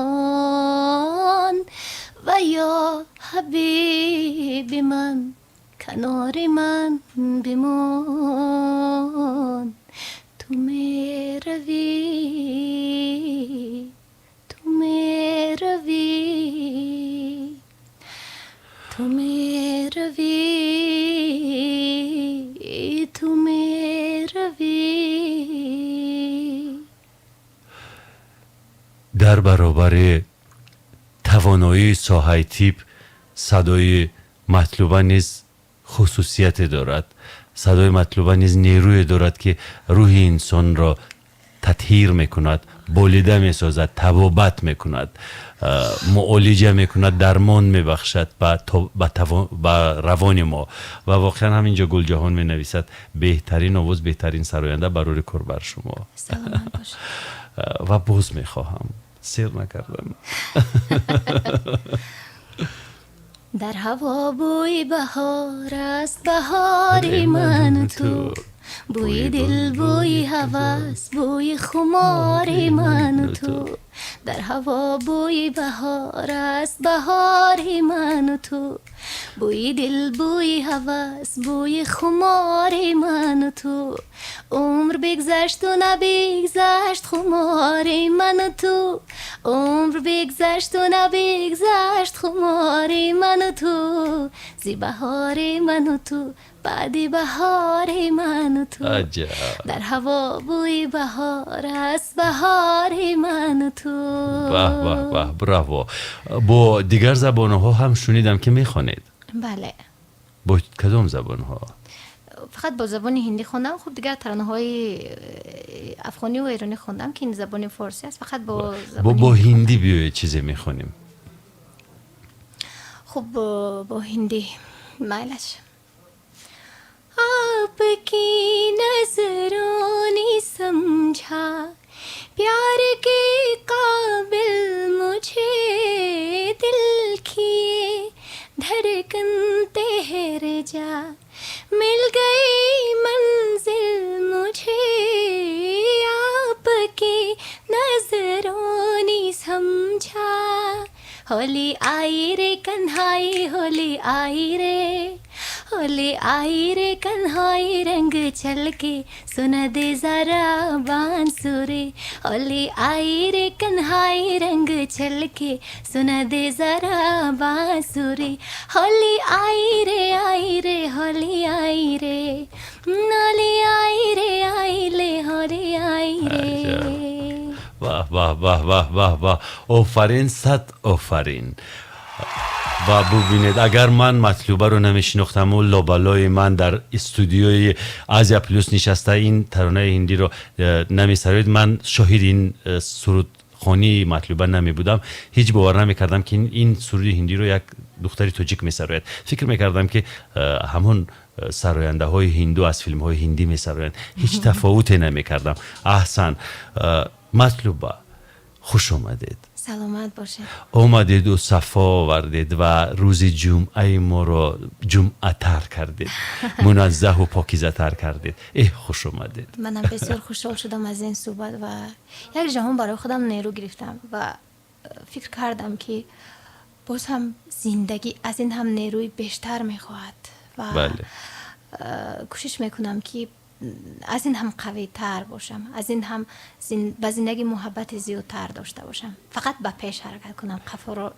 و یا حبیب من کنار من بمان، تو میروی تو میروی تو میروی تو میروی. در برابر توانایی ساحه تیپ صدای مطلوبه نیز خصوصیت دارد. صدای مطلوبه نیز نیروی دارد که روح انسان را تطهیر میکند، بولیده میسازد، تبابت میکند، معالجه میکند، درمان میبخشد به روان ما. و واقعا همینجا گل جهان می نویسد بهترین آواز، بهترین سراینده برای کربر شما. و باز میخواهم سیر نکردم. در هوا بوی بهار است، بهاری من تو، بوی دل بوی هوس، بوی خماری من تو، در هوا بوی بهار است، بهاری من تو، بوی دل بوی هوس بوی خمار من و تو عمر بگذشت و نبگذشت خمار من و تو عمر بگذشت و نبگذشت خمار من و تو زی بهار من و تو بعد بهار من و تو عجب. در هوا بوی بهار است بهار من و تو. به به به براو. با دیگر زبان‌ها هم شنیدم که میخوانید. بله. با کدام زبان‌ها؟ فقط با زبان هندی خوندم. خب دیگر ترانه‌های افغانی و ایرانی خوندم که این زبان فارسی است. فقط با زبان با هندی بیاید چیزی میخوانیم. خب با هندی مایلش. आपकी नजरों ने समझा प्यार के काबिल मुझे दिल किए धड़कन ठहर जा मिल गई मंजिल मुझे आपकी नजरों ने समझा होली आई रे कन्हाई होली आई रे होली आई रे कन्हाई रंग चल के सुना दे जरा बांसुरी होली आई रे कन्हाई रंग चल के सुना दे जरा बांसुरी होली आई रे होली आई रे होली आई ले होली आई रे. واه واه واه واه واه واه آفرین صد آفرین. و ببینید اگر من مطلوبه رو نمیشناختم و لابلای من در استودیوی آزیا پلوس نشسته این ترانه هندی رو نمیسرید من شاهد این سرود خانی مطلوبه نمی بودم هیچ باور نمی کردم که این سرود هندی رو یک دختری تاجیک می سراید. فکر می کردم که همون سراینده های هندو از فیلم های هندی می سرایند. هیچ تفاوتی نمی کردم. احسن. مطلوبه خوش آمدید. سلامت باشید. آمدید و صفا آوردید و روز جمعه ما رو جمعه تر کردید. منزه و پاکیزه تر کردید. خوش آمدید. منم بسیار خوشحال شدم از این صحبت و یک جهان برای خودم نیرو گرفتم و فکر کردم که باز هم زندگی از این هم نیروی بیشتر میخواهد و بله. کوشش میکنم که از این هم قوی تر باشم از این هم به زندگی محبت زیادتر داشته باشم فقط به پیش حرکت کنم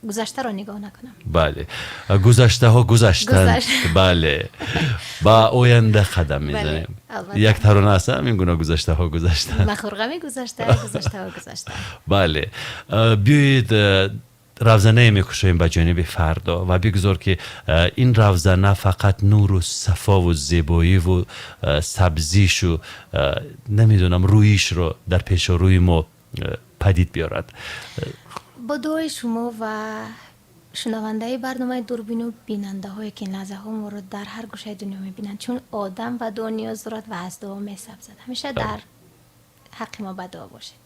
گذشته رو نگاه نکنم. بله گذشته ها گذشتن. بله با آینده قدم میزنیم. یک ترانه است همین گونه گذشته ها گذشتن مخورغمی گذشته ها گذشتن. بله بیایید روزنه میکشیم به جانب فردا و بگذار که این روزنه فقط نور و صفا و زیبایی و سبزیش و نمیدونم رویش رو در پیش روی ما پدید بیارد. با دعای شما و شنونده برنامه دوربین و بیننده هایی که لحظه ها ما رو در هر گوشه دنیا میبینند چون آدم و دعا نیاز دارد و از دعا میسبزد. همیشه در حق ما به دعا باشید.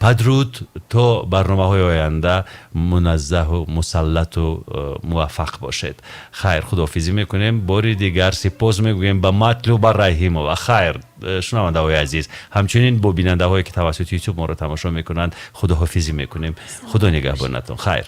بدرود تا برنامه های آینده منزه و مسلط و موفق باشید. خیر خداحافظی میکنیم. باری دیگر سپاس میگویم به مطلوب رحیم و خیر شنونده های عزیز همچنین با بیننده هایی که توسط یوتیوب ما رو تماشا میکنند خداحافظی میکنیم. خدا نگهبانتون. خیر.